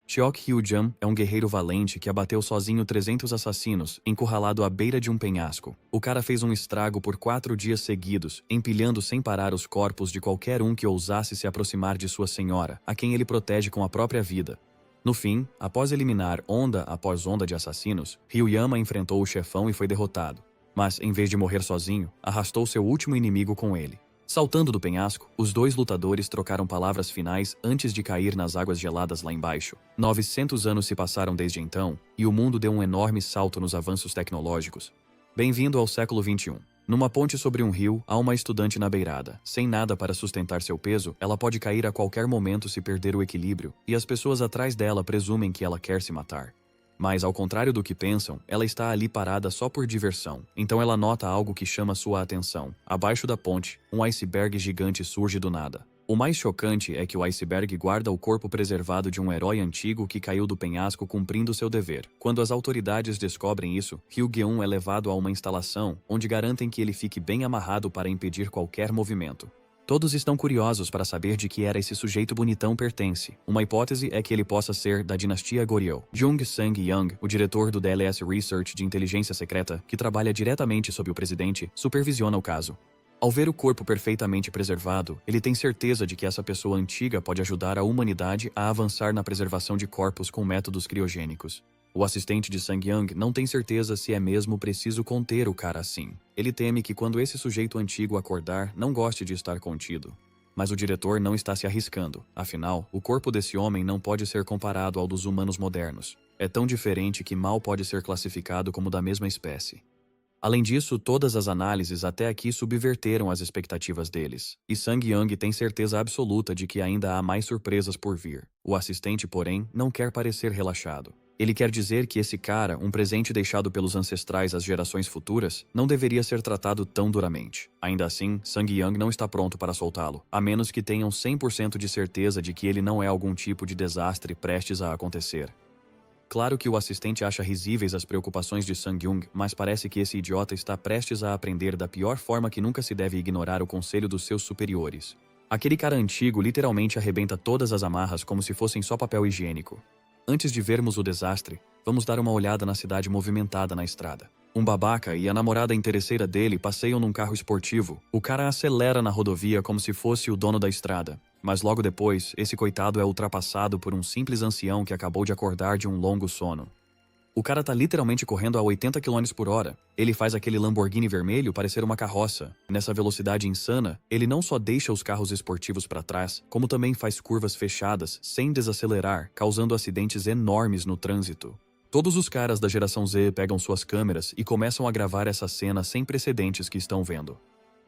Cheok Hyo-jam é um guerreiro valente que abateu sozinho 300 assassinos, encurralado à beira de um penhasco. O cara fez um estrago por 4 dias seguidos, empilhando sem parar os corpos de qualquer um que ousasse se aproximar de sua senhora, a quem ele protege com a própria vida. No fim, após eliminar onda após onda de assassinos, Ryuyama enfrentou o chefão e foi derrotado. Mas, em vez de morrer sozinho, arrastou seu último inimigo com ele. Saltando do penhasco, os dois lutadores trocaram palavras finais antes de cair nas águas geladas lá embaixo. 900 anos se passaram desde então, e o mundo deu um enorme salto nos avanços tecnológicos. Bem-vindo ao século XXI. Numa ponte sobre um rio, há uma estudante na beirada. Sem nada para sustentar seu peso, ela pode cair a qualquer momento se perder o equilíbrio, e as pessoas atrás dela presumem que ela quer se matar. Mas, ao contrário do que pensam, ela está ali parada só por diversão. Então ela nota algo que chama sua atenção. Abaixo da ponte, um iceberg gigante surge do nada. O mais chocante é que o iceberg guarda o corpo preservado de um herói antigo que caiu do penhasco cumprindo seu dever. Quando as autoridades descobrem isso, Hyo-geun é levado a uma instalação, onde garantem que ele fique bem amarrado para impedir qualquer movimento. Todos estão curiosos para saber de que era esse sujeito bonitão pertence. Uma hipótese é que ele possa ser da dinastia Goryeo. Jung Sang-young, o diretor do DLS Research de inteligência secreta, que trabalha diretamente sob o presidente, supervisiona o caso. Ao ver o corpo perfeitamente preservado, ele tem certeza de que essa pessoa antiga pode ajudar a humanidade a avançar na preservação de corpos com métodos criogênicos. O assistente de Sang-young não tem certeza se é mesmo preciso conter o cara assim. Ele teme que quando esse sujeito antigo acordar, não goste de estar contido. Mas o diretor não está se arriscando. Afinal, o corpo desse homem não pode ser comparado ao dos humanos modernos. É tão diferente que mal pode ser classificado como da mesma espécie. Além disso, todas as análises até aqui subverteram as expectativas deles. E Sang-young tem certeza absoluta de que ainda há mais surpresas por vir. O assistente, porém, não quer parecer relaxado. Ele quer dizer que esse cara, um presente deixado pelos ancestrais às gerações futuras, não deveria ser tratado tão duramente. Ainda assim, Sang-young não está pronto para soltá-lo, a menos que tenham 100% de certeza de que ele não é algum tipo de desastre prestes a acontecer. Claro que o assistente acha risíveis as preocupações de Sang-young, mas parece que esse idiota está prestes a aprender da pior forma que nunca se deve ignorar o conselho dos seus superiores. Aquele cara antigo literalmente arrebenta todas as amarras como se fossem só papel higiênico. Antes de vermos o desastre, vamos dar uma olhada na cidade movimentada na estrada. Um babaca e a namorada interesseira dele passeiam num carro esportivo. O cara acelera na rodovia como se fosse o dono da estrada. Mas logo depois, esse coitado é ultrapassado por um simples ancião que acabou de acordar de um longo sono. O cara tá literalmente correndo a 80 km por hora. Ele faz aquele Lamborghini vermelho parecer uma carroça. Nessa velocidade insana, ele não só deixa os carros esportivos para trás, como também faz curvas fechadas, sem desacelerar, causando acidentes enormes no trânsito. Todos os caras da geração Z pegam suas câmeras e começam a gravar essa cena sem precedentes que estão vendo.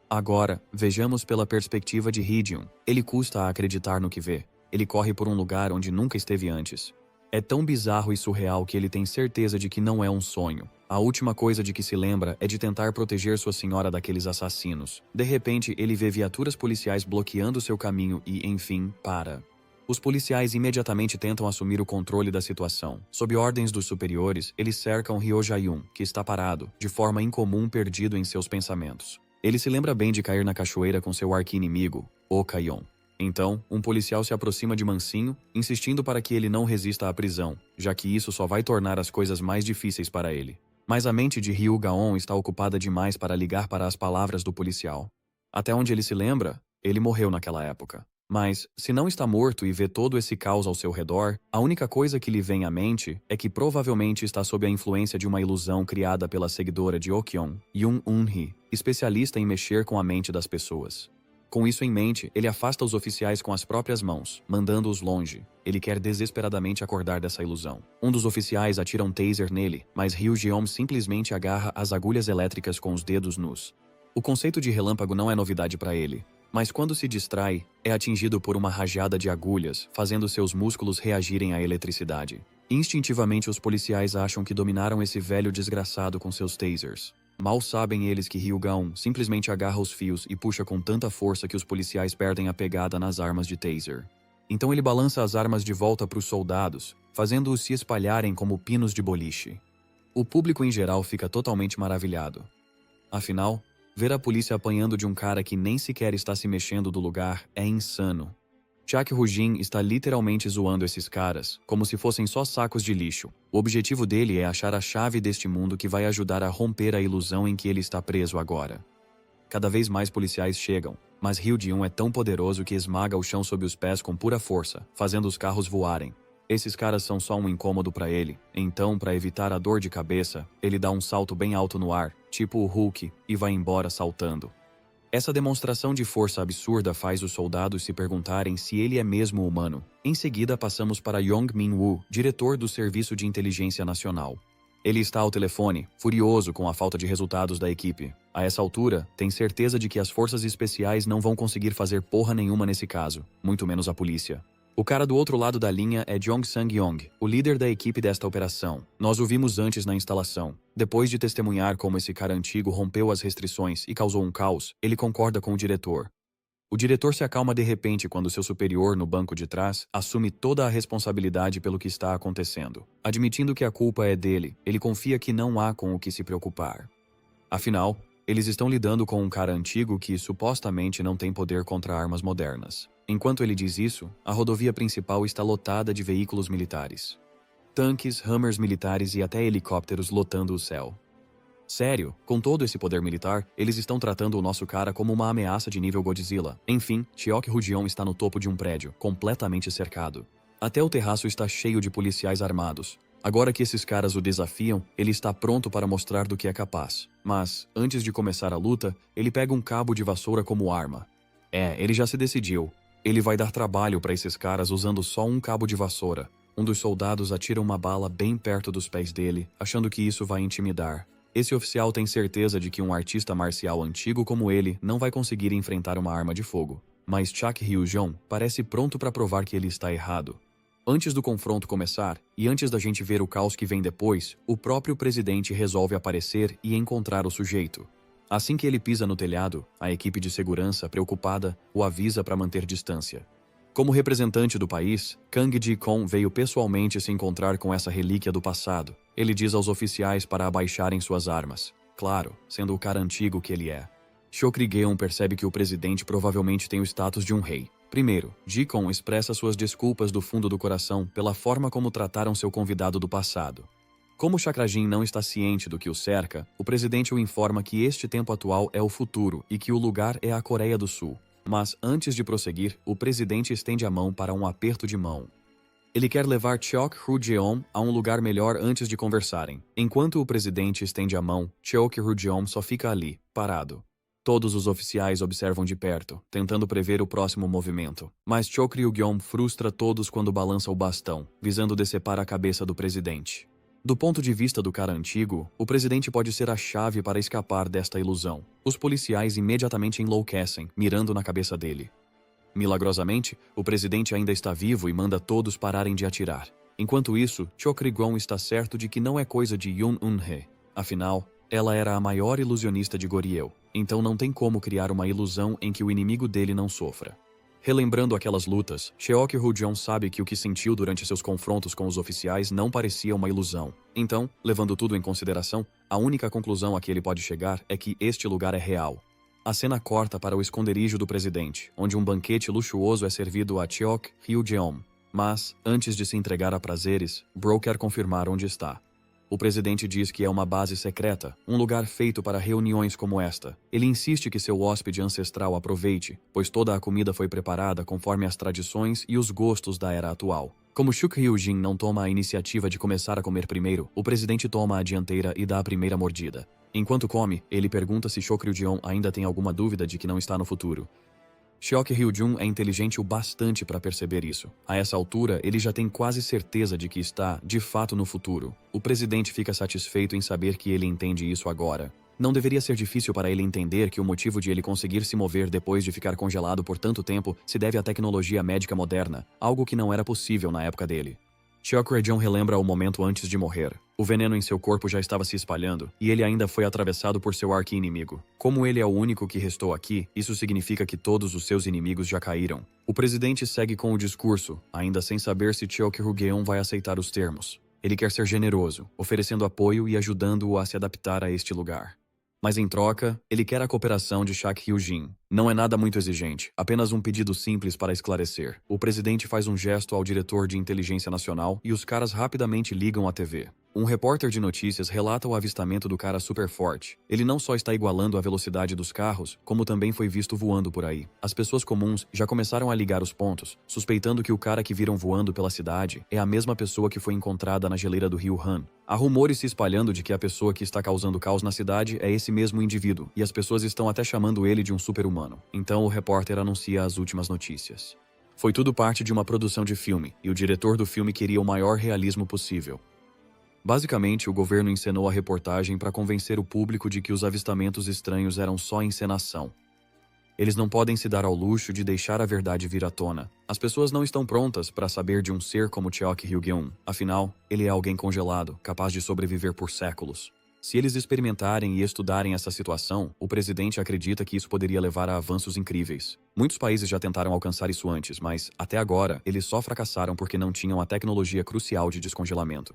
Agora, vejamos pela perspectiva de Hee-jun. Ele custa a acreditar no que vê. Ele corre por um lugar onde nunca esteve antes. É tão bizarro e surreal que ele tem certeza de que não é um sonho. A última coisa de que se lembra é de tentar proteger sua senhora daqueles assassinos. De repente, ele vê viaturas policiais bloqueando seu caminho e, enfim, para. Os policiais imediatamente tentam assumir o controle da situação. Sob ordens dos superiores, eles cercam Ryo Jae-yoon, que está parado, de forma incomum perdido em seus pensamentos. Ele se lembra bem de cair na cachoeira com seu arqui-inimigo, Oh Ka-yeon. Então, um policial se aproxima de mansinho, insistindo para que ele não resista à prisão, já que isso só vai tornar as coisas mais difíceis para ele. Mas a mente de Ryu Gaon está ocupada demais para ligar para as palavras do policial. Até onde ele se lembra, ele morreu naquela época. Mas, se não está morto e vê todo esse caos ao seu redor, a única coisa que lhe vem à mente é que provavelmente está sob a influência de uma ilusão criada pela seguidora de Okyeon, Yoon Eun-hee, especialista em mexer com a mente das pessoas. Com isso em mente, ele afasta os oficiais com as próprias mãos, mandando-os longe. Ele quer desesperadamente acordar dessa ilusão. Um dos oficiais atira um taser nele, mas Ryu Jeom simplesmente agarra as agulhas elétricas com os dedos nus. O conceito de relâmpago não é novidade para ele, mas quando se distrai, é atingido por uma rajada de agulhas, fazendo seus músculos reagirem à eletricidade. Instintivamente, os policiais acham que dominaram esse velho desgraçado com seus tasers. Mal sabem eles que Ryugaon simplesmente agarra os fios e puxa com tanta força que os policiais perdem a pegada nas armas de taser. Então ele balança as armas de volta para os soldados, fazendo-os se espalharem como pinos de boliche. O público em geral fica totalmente maravilhado. Afinal, ver a polícia apanhando de um cara que nem sequer está se mexendo do lugar é insano. Chuck Hu-jin está literalmente zoando esses caras, como se fossem só sacos de lixo. O objetivo dele é achar a chave deste mundo que vai ajudar a romper a ilusão em que ele está preso agora. Cada vez mais policiais chegam, mas Ryu Ji-un é tão poderoso que esmaga o chão sob os pés com pura força, fazendo os carros voarem. Esses caras são só um incômodo para ele, então, para evitar a dor de cabeça, ele dá um salto bem alto no ar, tipo o Hulk, e vai embora saltando. Essa demonstração de força absurda faz os soldados se perguntarem se ele é mesmo humano. Em seguida, passamos para Yong Min-woo, diretor do Serviço de Inteligência Nacional. Ele está ao telefone, furioso com a falta de resultados da equipe. A essa altura, tem certeza de que as forças especiais não vão conseguir fazer porra nenhuma nesse caso, muito menos a polícia. O cara do outro lado da linha é Jong Sang-yong, o líder da equipe desta operação. Nós o vimos antes na instalação. Depois de testemunhar como esse cara antigo rompeu as restrições e causou um caos, ele concorda com o diretor. O diretor se acalma de repente quando seu superior no banco de trás assume toda a responsabilidade pelo que está acontecendo. Admitindo que a culpa é dele, ele confia que não há com o que se preocupar. Afinal, eles estão lidando com um cara antigo que supostamente não tem poder contra armas modernas. Enquanto ele diz isso, a rodovia principal está lotada de veículos militares. Tanques, Hammers militares e até helicópteros lotando o céu. Sério, com todo esse poder militar, eles estão tratando o nosso cara como uma ameaça de nível Godzilla. Enfim, Cheok Hu-jeon está no topo de um prédio, completamente cercado. Até o terraço está cheio de policiais armados. Agora que esses caras o desafiam, ele está pronto para mostrar do que é capaz. Mas, antes de começar a luta, ele pega um cabo de vassoura como arma. Ele já se decidiu. Ele vai dar trabalho para esses caras usando só um cabo de vassoura. Um dos soldados atira uma bala bem perto dos pés dele, achando que isso vai intimidar. Esse oficial tem certeza de que um artista marcial antigo como ele não vai conseguir enfrentar uma arma de fogo. Mas Chuck Hyo-jong parece pronto para provar que ele está errado. Antes do confronto começar, e antes da gente ver o caos que vem depois, o próprio presidente resolve aparecer e encontrar o sujeito. Assim que ele pisa no telhado, a equipe de segurança, preocupada, o avisa para manter distância. Como representante do país, Kang Ji-kon veio pessoalmente se encontrar com essa relíquia do passado. Ele diz aos oficiais para abaixarem suas armas. Claro, sendo o cara antigo que ele é. Chokri-geon percebe que o presidente provavelmente tem o status de um rei. Primeiro, Ji-kon expressa suas desculpas do fundo do coração pela forma como trataram seu convidado do passado. Como Chakrajin não está ciente do que o cerca, o presidente o informa que este tempo atual é o futuro e que o lugar é a Coreia do Sul. Mas, antes de prosseguir, o presidente estende a mão para um aperto de mão. Ele quer levar Cheok Hu-jeon a um lugar melhor antes de conversarem. Enquanto o presidente estende a mão, Cheok Hu-jeon só fica ali, parado. Todos os oficiais observam de perto, tentando prever o próximo movimento. Mas Cheok Ryu-gyeon frustra todos quando balança o bastão, visando decepar a cabeça do presidente. Do ponto de vista do cara antigo, o presidente pode ser a chave para escapar desta ilusão. Os policiais imediatamente enlouquecem, mirando na cabeça dele. Milagrosamente, o presidente ainda está vivo e manda todos pararem de atirar. Enquanto isso, Chokri-gon está certo de que não é coisa de Yoon Eun-hye. Afinal, ela era a maior ilusionista de Goryeo, então não tem como criar uma ilusão em que o inimigo dele não sofra. Relembrando aquelas lutas, Cheok Hu-jeon sabe que o que sentiu durante seus confrontos com os oficiais não parecia uma ilusão. Então, levando tudo em consideração, a única conclusão a que ele pode chegar é que este lugar é real. A cena corta para o esconderijo do presidente, onde um banquete luxuoso é servido a Cheok Hyo-jeon. Mas, antes de se entregar a prazeres, Bro quer confirmar onde está. O presidente diz que é uma base secreta, um lugar feito para reuniões como esta. Ele insiste que seu hóspede ancestral aproveite, pois toda a comida foi preparada conforme as tradições e os gostos da era atual. Como Shuk Hyun-jin não toma a iniciativa de começar a comer primeiro, o presidente toma a dianteira e dá a primeira mordida. Enquanto come, ele pergunta se Chok Ryu-jeon ainda tem alguma dúvida de que não está no futuro. Cheok Hyo-jung é inteligente o bastante para perceber isso. A essa altura, ele já tem quase certeza de que está, de fato, no futuro. O presidente fica satisfeito em saber que ele entende isso agora. Não deveria ser difícil para ele entender que o motivo de ele conseguir se mover depois de ficar congelado por tanto tempo se deve à tecnologia médica moderna, algo que não era possível na época dele. Cheok Ryu-jeon relembra o momento antes de morrer. O veneno em seu corpo já estava se espalhando, e ele ainda foi atravessado por seu arqui-inimigo. Como ele é o único que restou aqui, isso significa que todos os seus inimigos já caíram. O presidente segue com o discurso, ainda sem saber se Cheok Hu-geon vai aceitar os termos. Ele quer ser generoso, oferecendo apoio e ajudando-o a se adaptar a este lugar. Mas em troca, ele quer a cooperação de Shak Hyun-jin. Não é nada muito exigente, apenas um pedido simples para esclarecer. O presidente faz um gesto ao diretor de inteligência nacional e os caras rapidamente ligam à TV. Um repórter de notícias relata o avistamento do cara super forte. Ele não só está igualando a velocidade dos carros, como também foi visto voando por aí. As pessoas comuns já começaram a ligar os pontos, suspeitando que o cara que viram voando pela cidade é a mesma pessoa que foi encontrada na geleira do rio Han. Há rumores se espalhando de que a pessoa que está causando caos na cidade é esse mesmo indivíduo, e as pessoas estão até chamando ele de um super-humano. Então o repórter anuncia as últimas notícias. Foi tudo parte de uma produção de filme, e o diretor do filme queria o maior realismo possível. Basicamente, o governo encenou a reportagem para convencer o público de que os avistamentos estranhos eram só encenação. Eles não podem se dar ao luxo de deixar a verdade vir à tona. As pessoas não estão prontas para saber de um ser como Cheok Hyun-geum. Afinal, ele é alguém congelado, capaz de sobreviver por séculos. Se eles experimentarem e estudarem essa situação, o presidente acredita que isso poderia levar a avanços incríveis. Muitos países já tentaram alcançar isso antes, mas, até agora, eles só fracassaram porque não tinham a tecnologia crucial de descongelamento.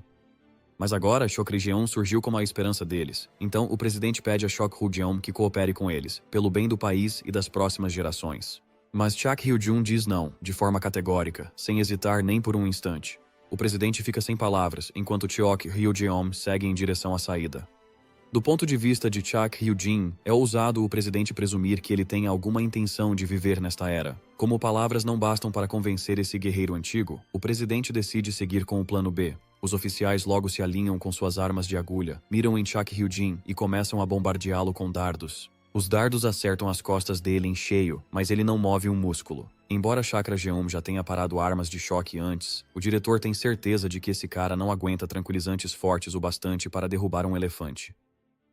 Mas agora, Chok Ri-jeon surgiu como a esperança deles. Então, o presidente pede a Chok Hu-jeon que coopere com eles, pelo bem do país e das próximas gerações. Mas Chak Hyo-jun diz não, de forma categórica, sem hesitar nem por um instante. O presidente fica sem palavras, enquanto Cheok Hyo-jeon segue em direção à saída. Do ponto de vista de Chak Hyo-jin, é ousado o presidente presumir que ele tem alguma intenção de viver nesta era. Como palavras não bastam para convencer esse guerreiro antigo, o presidente decide seguir com o plano B. Os oficiais logo se alinham com suas armas de agulha, miram em Chak Hyo-jin e começam a bombardeá-lo com dardos. Os dardos acertam as costas dele em cheio, mas ele não move um músculo. Embora Chakra Jeon já tenha parado armas de choque antes, o diretor tem certeza de que esse cara não aguenta tranquilizantes fortes o bastante para derrubar um elefante.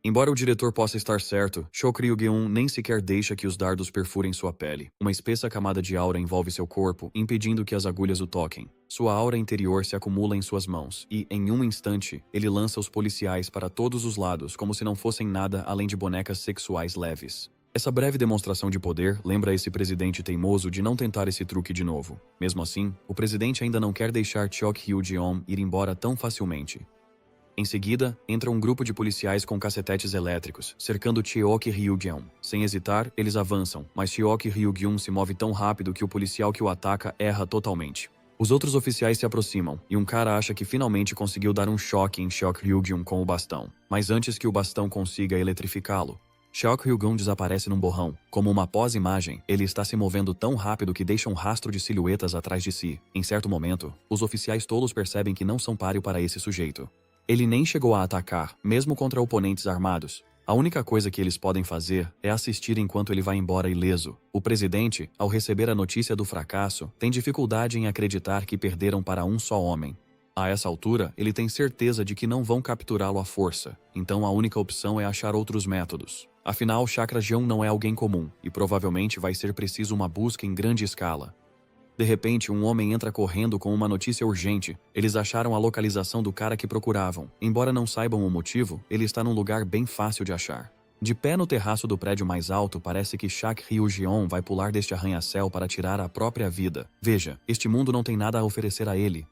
Embora o diretor possa estar certo, Chok Ryu-geun nem sequer deixa que os dardos perfurem sua pele. Uma espessa camada de aura envolve seu corpo, impedindo que as agulhas o toquem. Sua aura interior se acumula em suas mãos e, em um instante, ele lança os policiais para todos os lados como se não fossem nada além de bonecas sexuais leves. Essa breve demonstração de poder lembra esse presidente teimoso de não tentar esse truque de novo. Mesmo assim, o presidente ainda não quer deixar Chok Hyo-jeon ir embora tão facilmente. Em seguida, entra um grupo de policiais com cacetetes elétricos, cercando Cheok Hyo-geun. Sem hesitar, eles avançam, mas Cheok Hyo-geun se move tão rápido que o policial que o ataca erra totalmente. Os outros oficiais se aproximam, e um cara acha que finalmente conseguiu dar um choque em Chok Hyo-geun com o bastão. Mas antes que o bastão consiga eletrificá-lo, Chok Hyo-geun desaparece num borrão. Como uma pós-imagem, ele está se movendo tão rápido que deixa um rastro de silhuetas atrás de si. Em certo momento, os oficiais tolos percebem que não são páreo para esse sujeito. Ele nem chegou a atacar, mesmo contra oponentes armados. A única coisa que eles podem fazer é assistir enquanto ele vai embora ileso. O presidente, ao receber a notícia do fracasso, tem dificuldade em acreditar que perderam para um só homem. A essa altura, ele tem certeza de que não vão capturá-lo à força, então a única opção é achar outros métodos. Afinal, Chakra Jeon não é alguém comum, e provavelmente vai ser preciso uma busca em grande escala. De repente, um homem entra correndo com uma notícia urgente. Eles acharam a localização do cara que procuravam. Embora não saibam o motivo, ele está num lugar bem fácil de achar. De pé no terraço do prédio mais alto, parece que Chak Hyo-jeon vai pular deste arranha-céu para tirar a própria vida. Veja, este mundo não tem nada a oferecer a ele.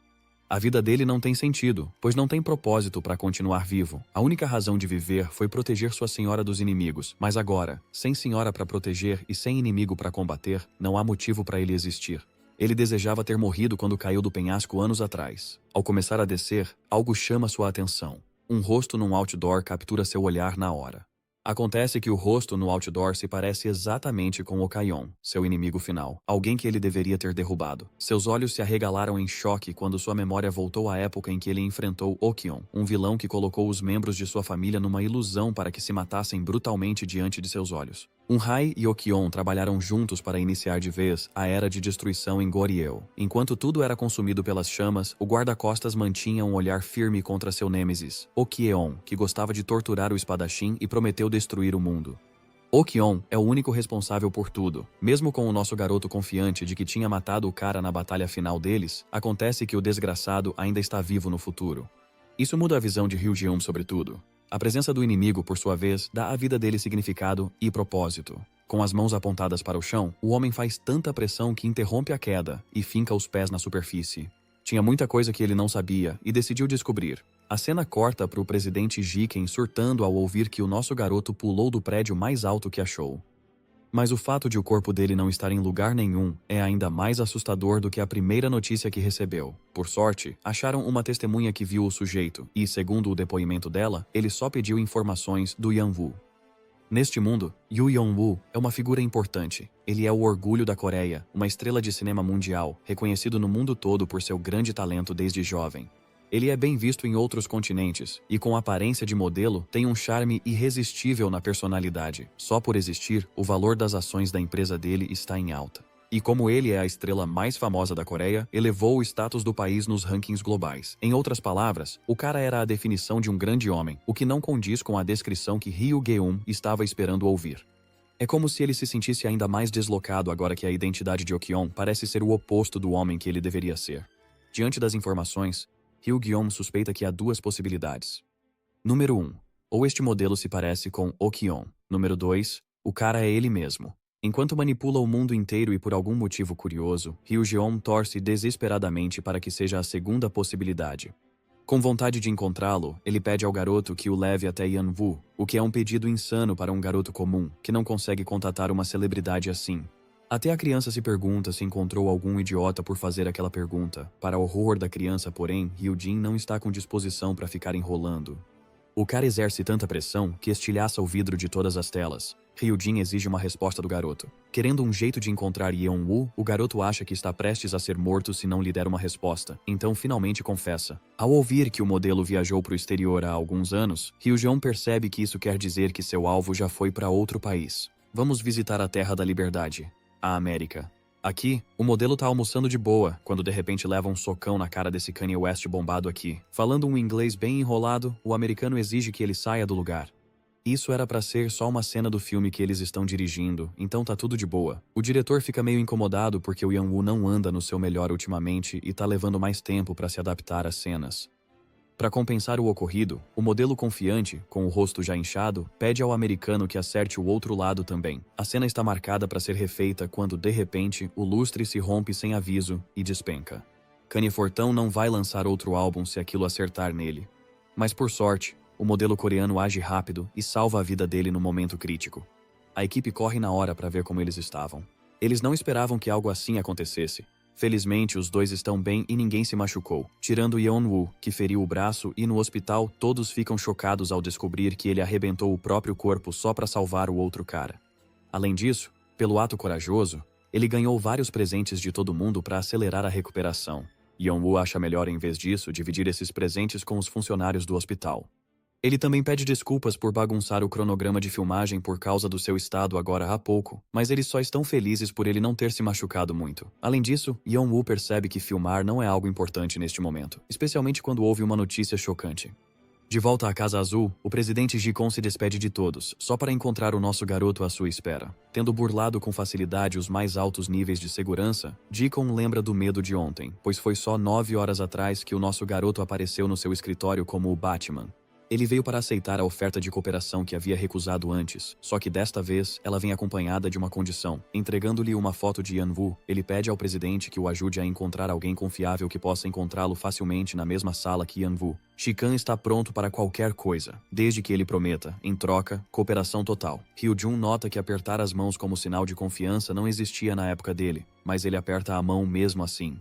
A vida dele não tem sentido, pois não tem propósito para continuar vivo. A única razão de viver foi proteger sua senhora dos inimigos. Mas agora, sem senhora para proteger e sem inimigo para combater, não há motivo para ele existir. Ele desejava ter morrido quando caiu do penhasco anos atrás. Ao começar a descer, algo chama sua atenção. Um rosto num outdoor captura seu olhar na hora. Acontece que o rosto no outdoor se parece exatamente com Okayon, seu inimigo final, alguém que ele deveria ter derrubado. Seus olhos se arregalaram em choque quando sua memória voltou à época em que ele enfrentou Okyon, um vilão que colocou os membros de sua família numa ilusão para que se matassem brutalmente diante de seus olhos. Unhai e Okyon trabalharam juntos para iniciar de vez a era de destruição em Goryeo. Enquanto tudo era consumido pelas chamas, o guarda-costas mantinha um olhar firme contra seu nêmesis, Okyeon, que gostava de torturar o espadachim e prometeu destruir o mundo. Okyeon é o único responsável por tudo. Mesmo com o nosso garoto confiante de que tinha matado o cara na batalha final deles, acontece que o desgraçado ainda está vivo no futuro. Isso muda a visão de Hyo-jeon sobre tudo. A presença do inimigo, por sua vez, dá à vida dele significado e propósito. Com as mãos apontadas para o chão, o homem faz tanta pressão que interrompe a queda e finca os pés na superfície. Tinha muita coisa que ele não sabia e decidiu descobrir. A cena corta para o presidente Jiken surtando ao ouvir que o nosso garoto pulou do prédio mais alto que achou. Mas o fato de o corpo dele não estar em lugar nenhum é ainda mais assustador do que a primeira notícia que recebeu. Por sorte, acharam uma testemunha que viu o sujeito e, segundo o depoimento dela, ele só pediu informações do Yan-woo. Neste mundo, Yoo Yeon-woo é uma figura importante. Ele é o orgulho da Coreia, uma estrela de cinema mundial, reconhecido no mundo todo por seu grande talento desde jovem. Ele é bem visto em outros continentes, e com aparência de modelo, tem um charme irresistível na personalidade. Só por existir, o valor das ações da empresa dele está em alta. E como ele é a estrela mais famosa da Coreia, elevou o status do país nos rankings globais. Em outras palavras, o cara era a definição de um grande homem, o que não condiz com a descrição que Ryu Geum estava esperando ouvir. É como se ele se sentisse ainda mais deslocado agora que a identidade de Okyeon parece ser o oposto do homem que ele deveria ser. Diante das informações, Ryu Geum suspeita que há duas possibilidades. Número 1. Ou este modelo se parece com Okyeon. Número 2. O cara é ele mesmo. Enquanto manipula o mundo inteiro e por algum motivo curioso, Ryu Geum torce desesperadamente para que seja a segunda possibilidade. Com vontade de encontrá-lo, ele pede ao garoto que o leve até Yan-woo, o que é um pedido insano para um garoto comum, que não consegue contatar uma celebridade assim. Até a criança se pergunta se encontrou algum idiota por fazer aquela pergunta. Para o horror da criança, porém, Hyojin não está com disposição para ficar enrolando. O cara exerce tanta pressão que estilhaça o vidro de todas as telas. Hyojin exige uma resposta do garoto. Querendo um jeito de encontrar Yeon-woo, o garoto acha que está prestes a ser morto se não lhe der uma resposta. Então finalmente confessa. Ao ouvir que o modelo viajou para o exterior há alguns anos, Hyojin percebe que isso quer dizer que seu alvo já foi para outro país. Vamos visitar a Terra da Liberdade. A América. Aqui, o modelo tá almoçando de boa, quando de repente leva um socão na cara desse Kanye West bombado aqui. Falando um inglês bem enrolado, o americano exige que ele saia do lugar. Isso era pra ser só uma cena do filme que eles estão dirigindo, então tá tudo de boa. O diretor fica meio incomodado porque o Yan-woo não anda no seu melhor ultimamente e tá levando mais tempo pra se adaptar às cenas. Para compensar o ocorrido, o modelo confiante, com o rosto já inchado, pede ao americano que acerte o outro lado também. A cena está marcada para ser refeita quando, de repente, o lustre se rompe sem aviso e despenca. Kanye Fortão não vai lançar outro álbum se aquilo acertar nele. Mas por sorte, o modelo coreano age rápido e salva a vida dele no momento crítico. A equipe corre na hora para ver como eles estavam. Eles não esperavam que algo assim acontecesse. Felizmente, os dois estão bem e ninguém se machucou, tirando Yeon-woo, que feriu o braço, e no hospital todos ficam chocados ao descobrir que ele arrebentou o próprio corpo só para salvar o outro cara. Além disso, pelo ato corajoso, ele ganhou vários presentes de todo mundo para acelerar a recuperação. Yeon-woo acha melhor, em vez disso, dividir esses presentes com os funcionários do hospital. Ele também pede desculpas por bagunçar o cronograma de filmagem por causa do seu estado agora há pouco, mas eles só estão felizes por ele não ter se machucado muito. Além disso, Yeon-woo percebe que filmar não é algo importante neste momento, especialmente quando houve uma notícia chocante. De volta à Casa Azul, o presidente Ji-kon se despede de todos, só para encontrar o nosso garoto à sua espera. Tendo burlado com facilidade os mais altos níveis de segurança, Ji-kon lembra do medo de ontem, pois foi só 9 horas atrás que o nosso garoto apareceu no seu escritório como o Batman. Ele veio para aceitar a oferta de cooperação que havia recusado antes, só que desta vez ela vem acompanhada de uma condição. Entregando-lhe uma foto de Yan-woo, ele pede ao presidente que o ajude a encontrar alguém confiável que possa encontrá-lo facilmente na mesma sala que Yan-woo. Shikan está pronto para qualquer coisa, desde que ele prometa, em troca, cooperação total. Hyojun nota que apertar as mãos como sinal de confiança não existia na época dele, mas ele aperta a mão mesmo assim.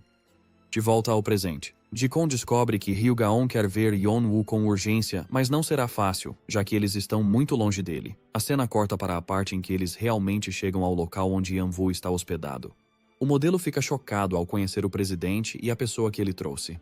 De volta ao presente. Ji-kon descobre que Ryu-gaon quer ver Yeon-woo com urgência, mas não será fácil, já que eles estão muito longe dele. A cena corta para a parte em que eles realmente chegam ao local onde Yeon-woo está hospedado. O modelo fica chocado ao conhecer o presidente e a pessoa que ele trouxe.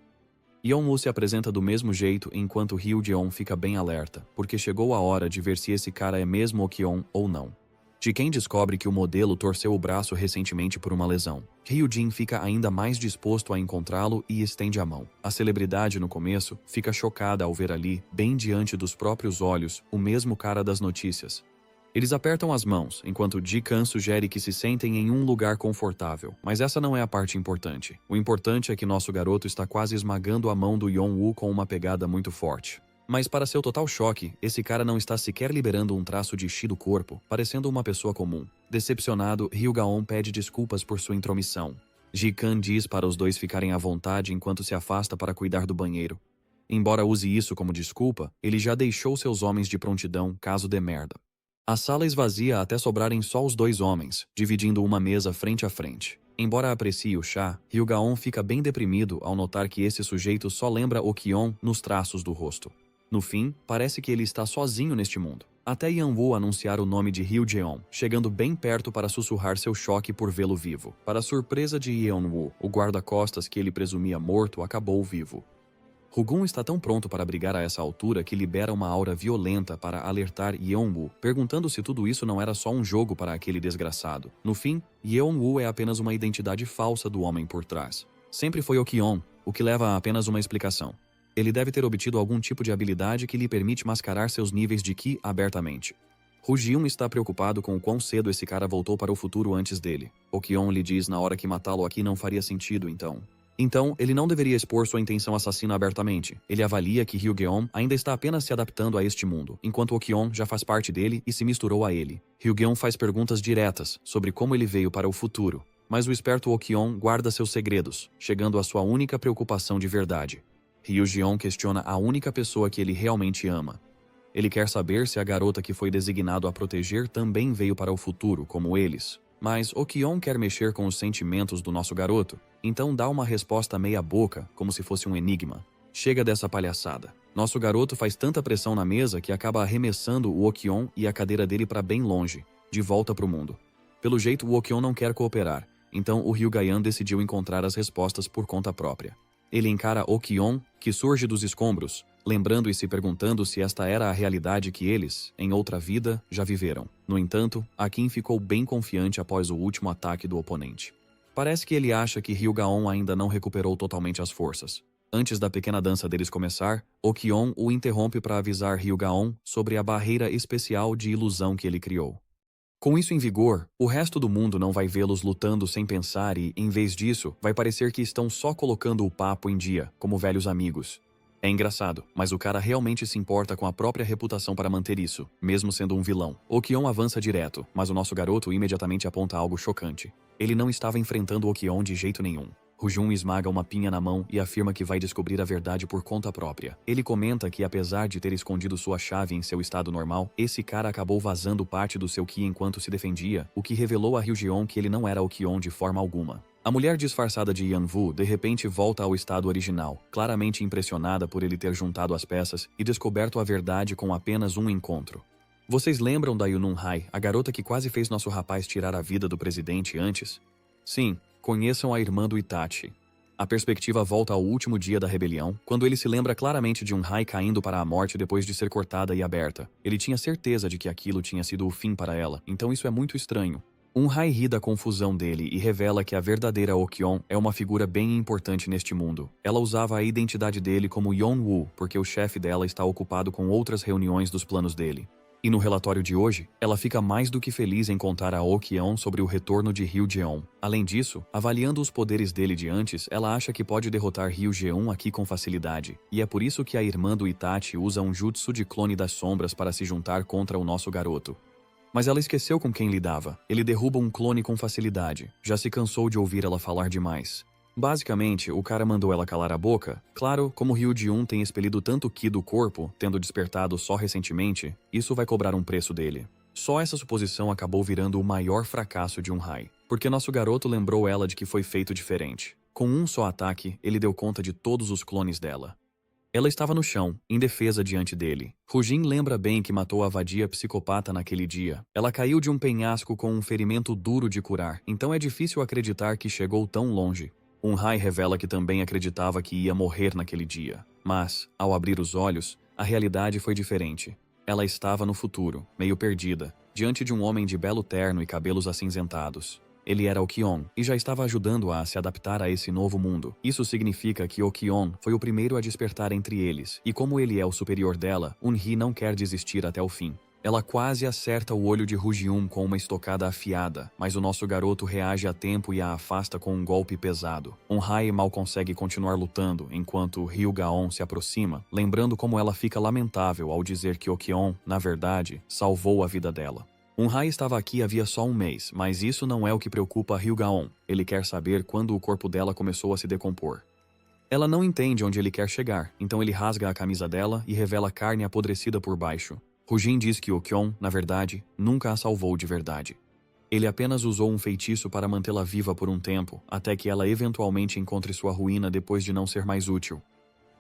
Yeon-woo se apresenta do mesmo jeito enquanto Ryu-jeon fica bem alerta, porque chegou a hora de ver se esse cara é mesmo Okyeon ou não. Ji-ken descobre que o modelo torceu o braço recentemente por uma lesão. Hyojin fica ainda mais disposto a encontrá-lo e estende a mão. A celebridade, no começo, fica chocada ao ver ali, bem diante dos próprios olhos, o mesmo cara das notícias. Eles apertam as mãos, enquanto Ji-kan sugere que se sentem em um lugar confortável. Mas essa não é a parte importante. O importante é que nosso garoto está quase esmagando a mão do Yeon-woo com uma pegada muito forte. Mas para seu total choque, esse cara não está sequer liberando um traço de chi do corpo, parecendo uma pessoa comum. Decepcionado, Ryu-gaon pede desculpas por sua intromissão. Ji-kan diz para os dois ficarem à vontade enquanto se afasta para cuidar do banheiro. Embora use isso como desculpa, ele já deixou seus homens de prontidão caso dê merda. A sala esvazia até sobrarem só os dois homens, dividindo uma mesa frente a frente. Embora aprecie o chá, Ryugaon fica bem deprimido ao notar que esse sujeito só lembra Okion nos traços do rosto. No fim, parece que ele está sozinho neste mundo. Até Yanwoo anunciar o nome de Ryujeon, chegando bem perto para sussurrar seu choque por vê-lo vivo. Para a surpresa de Yeonwoo, o guarda-costas que ele presumia morto acabou vivo. Rugun está tão pronto para brigar a essa altura que libera uma aura violenta para alertar Yeonwoo, perguntando se tudo isso não era só um jogo para aquele desgraçado. No fim, Yeonwoo é apenas uma identidade falsa do homem por trás. Sempre foi Okion, o que leva a apenas uma explicação. Ele deve ter obtido algum tipo de habilidade que lhe permite mascarar seus níveis de Ki abertamente. Rugiun está preocupado com o quão cedo esse cara voltou para o futuro antes dele. Okion lhe diz na hora que matá-lo aqui não faria sentido, Então, ele não deveria expor sua intenção assassina abertamente. Ele avalia que Ryugeon ainda está apenas se adaptando a este mundo, enquanto Okion já faz parte dele e se misturou a ele. Ryugeon faz perguntas diretas sobre como ele veio para o futuro, mas o esperto Okion guarda seus segredos, chegando à sua única preocupação de verdade. Ryujeon questiona a única pessoa que ele realmente ama. Ele quer saber se a garota que foi designado a proteger também veio para o futuro, como eles. Mas Okion quer mexer com os sentimentos do nosso garoto, então dá uma resposta meia boca, como se fosse um enigma. Chega dessa palhaçada. Nosso garoto faz tanta pressão na mesa que acaba arremessando o Okion e a cadeira dele para bem longe, de volta para o mundo. Pelo jeito, o Okion não quer cooperar, então o Ryugayan decidiu encontrar as respostas por conta própria. Ele encara Okion, que surge dos escombros, lembrando e se perguntando se esta era a realidade que eles, em outra vida, já viveram. No entanto, Akin ficou bem confiante após o último ataque do oponente. Parece que ele acha que Ryugaon ainda não recuperou totalmente as forças. Antes da pequena dança deles começar, Okion o interrompe para avisar Ryugaon sobre a barreira especial de ilusão que ele criou. Com isso em vigor, o resto do mundo não vai vê-los lutando sem pensar e, em vez disso, vai parecer que estão só colocando o papo em dia, como velhos amigos. É engraçado, mas o cara realmente se importa com a própria reputação para manter isso, mesmo sendo um vilão. Okion avança direto, mas o nosso garoto imediatamente aponta algo chocante. Ele não estava enfrentando Okion de jeito nenhum. Rujun esmaga uma pinha na mão e afirma que vai descobrir a verdade por conta própria. Ele comenta que, apesar de ter escondido sua chave em seu estado normal, esse cara acabou vazando parte do seu Ki enquanto se defendia, o que revelou a Ryujeon que ele não era Okion de forma alguma. A mulher disfarçada de Yanwoo de repente volta ao estado original, claramente impressionada por ele ter juntado as peças e descoberto a verdade com apenas um encontro. Vocês lembram da Yunun Hai, a garota que quase fez nosso rapaz tirar a vida do presidente antes? Sim. Conheçam a irmã do Itachi. A perspectiva volta ao último dia da rebelião, quando ele se lembra claramente de um Hai caindo para a morte depois de ser cortada e aberta. Ele tinha certeza de que aquilo tinha sido o fim para ela, então isso é muito estranho. Um Hai ri da confusão dele e revela que a verdadeira Okion é uma figura bem importante neste mundo. Ela usava a identidade dele como Yeonwoo, porque o chefe dela está ocupado com outras reuniões dos planos dele. E no relatório de hoje, ela fica mais do que feliz em contar a Okion sobre o retorno de Ryujeon. Além disso, avaliando os poderes dele de antes, ela acha que pode derrotar Ryujeon aqui com facilidade. E é por isso que a irmã do Itachi usa um jutsu de clone das sombras para se juntar contra o nosso garoto. Mas ela esqueceu com quem lidava. Ele derruba um clone com facilidade. Já se cansou de ouvir ela falar demais. Basicamente, o cara mandou ela calar a boca. Claro, como Ryujeon tem expelido tanto Ki do corpo, tendo despertado só recentemente, isso vai cobrar um preço dele. Só essa suposição acabou virando o maior fracasso de um Hai, porque nosso garoto lembrou ela de que foi feito diferente. Com um só ataque, ele deu conta de todos os clones dela. Ela estava no chão, indefesa diante dele. Rujin lembra bem que matou a vadia psicopata naquele dia. Ela caiu de um penhasco com um ferimento duro de curar, então é difícil acreditar que chegou tão longe. Um Hai revela que também acreditava que ia morrer naquele dia. Mas, ao abrir os olhos, a realidade foi diferente. Ela estava no futuro, meio perdida, diante de um homem de belo terno e cabelos acinzentados. Ele era Okion e já estava ajudando-a a se adaptar a esse novo mundo. Isso significa que Okion foi o primeiro a despertar entre eles, e como ele é o superior dela, Unri não quer desistir até o fim. Ela quase acerta o olho de Rujiun com uma estocada afiada, mas o nosso garoto reage a tempo e a afasta com um golpe pesado. Hai mal consegue continuar lutando, enquanto Ryugaon se aproxima, lembrando como ela fica lamentável ao dizer que Okion, na verdade, salvou a vida dela. Hai estava aqui havia só um mês, mas isso não é o que preocupa Ryugaon. Ele quer saber quando o corpo dela começou a se decompor. Ela não entende onde ele quer chegar, então ele rasga a camisa dela e revela carne apodrecida por baixo. Hujin diz que Okyeon, na verdade, nunca a salvou de verdade. Ele apenas usou um feitiço para mantê-la viva por um tempo, até que ela eventualmente encontre sua ruína depois de não ser mais útil.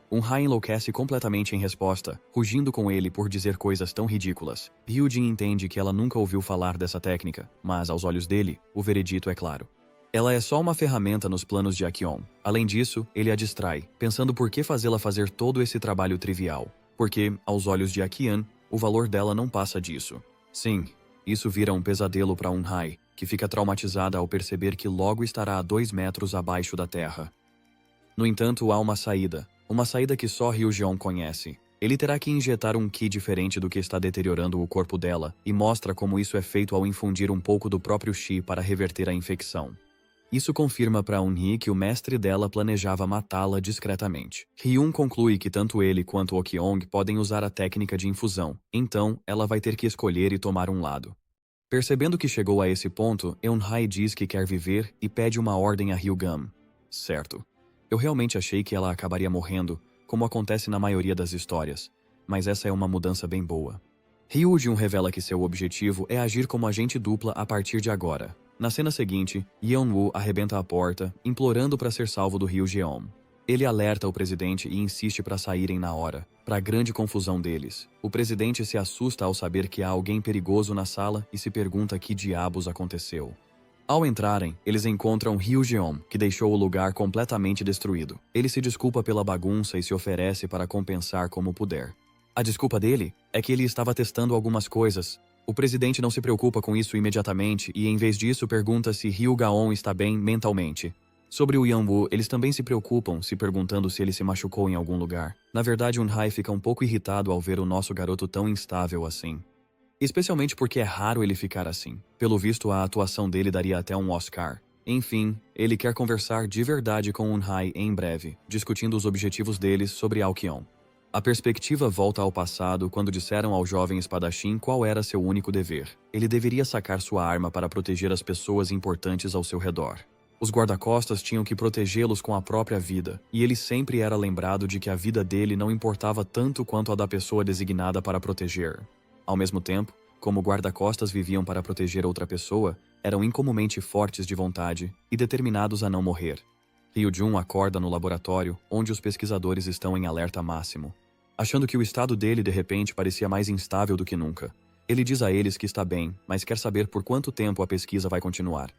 Eun-hye enlouquece completamente em resposta, rugindo com ele por dizer coisas tão ridículas. Hyojin entende que ela nunca ouviu falar dessa técnica, mas aos olhos dele, o veredito é claro. Ela é só uma ferramenta nos planos de Akyeon. Além disso, ele a distrai, pensando por que fazê-la fazer todo esse trabalho trivial. Porque, aos olhos de Akian, o valor dela não passa disso. Sim, isso vira um pesadelo para Eun-hye, que fica traumatizada ao perceber que logo estará a 2 metros abaixo da terra. No entanto, há uma saída que só Ryujeon conhece. Ele terá que injetar um ki diferente do que está deteriorando o corpo dela, e mostra como isso é feito ao infundir um pouco do próprio chi para reverter a infecção. Isso confirma para Eun-hye que o mestre dela planejava matá-la discretamente. Hyun conclui que tanto ele quanto Okyeong podem usar a técnica de infusão, então ela vai ter que escolher e tomar um lado. Percebendo que chegou a esse ponto, Eun-hye diz que quer viver e pede uma ordem a Ryugam. Certo. Eu realmente achei que ela acabaria morrendo, como acontece na maioria das histórias, mas essa é uma mudança bem boa. Ryujin revela que seu objetivo é agir como agente dupla a partir de agora. Na cena seguinte, Yeon-woo arrebenta a porta, implorando para ser salvo do Ryujeon. Ele alerta o presidente e insiste para saírem na hora, para a grande confusão deles. O presidente se assusta ao saber que há alguém perigoso na sala e se pergunta que diabos aconteceu. Ao entrarem, eles encontram Ryujeon, que deixou o lugar completamente destruído. Ele se desculpa pela bagunça e se oferece para compensar como puder. A desculpa dele é que ele estava testando algumas coisas. O presidente não se preocupa com isso imediatamente e, em vez disso, pergunta se Ryugaon está bem mentalmente. Sobre o Yeon-woo, eles também se preocupam, se perguntando se ele se machucou em algum lugar. Na verdade, Eun-hye fica um pouco irritado ao ver o nosso garoto tão instável assim. Especialmente porque é raro ele ficar assim. Pelo visto, a atuação dele daria até um Oscar. Enfim, ele quer conversar de verdade com Eun-hye em breve, discutindo os objetivos deles sobre Aokyeon. A perspectiva volta ao passado quando disseram ao jovem espadachim qual era seu único dever. Ele deveria sacar sua arma para proteger as pessoas importantes ao seu redor. Os guarda-costas tinham que protegê-los com a própria vida, e ele sempre era lembrado de que a vida dele não importava tanto quanto a da pessoa designada para proteger. Ao mesmo tempo, como guarda-costas viviam para proteger outra pessoa, eram incomumente fortes de vontade e determinados a não morrer. Ryujun acorda no laboratório, onde os pesquisadores estão em alerta máximo. Achando que o estado dele de repente parecia mais instável do que nunca. Ele diz a eles que está bem, mas quer saber por quanto tempo a pesquisa vai continuar.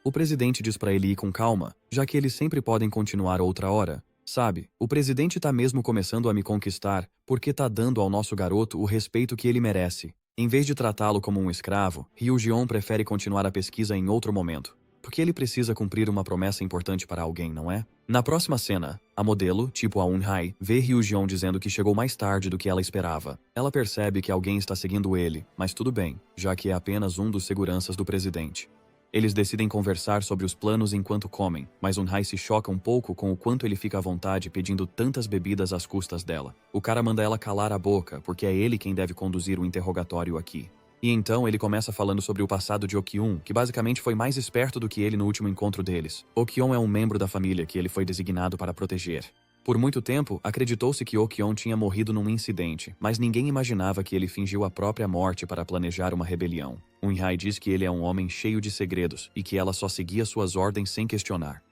O presidente diz para ele ir com calma, já que eles sempre podem continuar outra hora. Sabe, o presidente tá mesmo começando a me conquistar porque tá dando ao nosso garoto o respeito que ele merece. Em vez de tratá-lo como um escravo, Ryujeon prefere continuar a pesquisa em outro momento. Porque ele precisa cumprir uma promessa importante para alguém, não é? Na próxima cena, a modelo, tipo a Eun-hye, vê Ryujeon dizendo que chegou mais tarde do que ela esperava. Ela percebe que alguém está seguindo ele, mas tudo bem, já que é apenas um dos seguranças do presidente. Eles decidem conversar sobre os planos enquanto comem, mas Eun-hye se choca um pouco com o quanto ele fica à vontade pedindo tantas bebidas às custas dela. O cara manda ela calar a boca, porque é ele quem deve conduzir o interrogatório aqui. E então ele começa falando sobre o passado de Okyeon, que basicamente foi mais esperto do que ele no último encontro deles. Okyeon é um membro da família que ele foi designado para proteger. Por muito tempo, acreditou-se que Okyeon tinha morrido num incidente, mas ninguém imaginava que ele fingiu a própria morte para planejar uma rebelião. Eun-hye diz que ele é um homem cheio de segredos e que ela só seguia suas ordens sem questionar.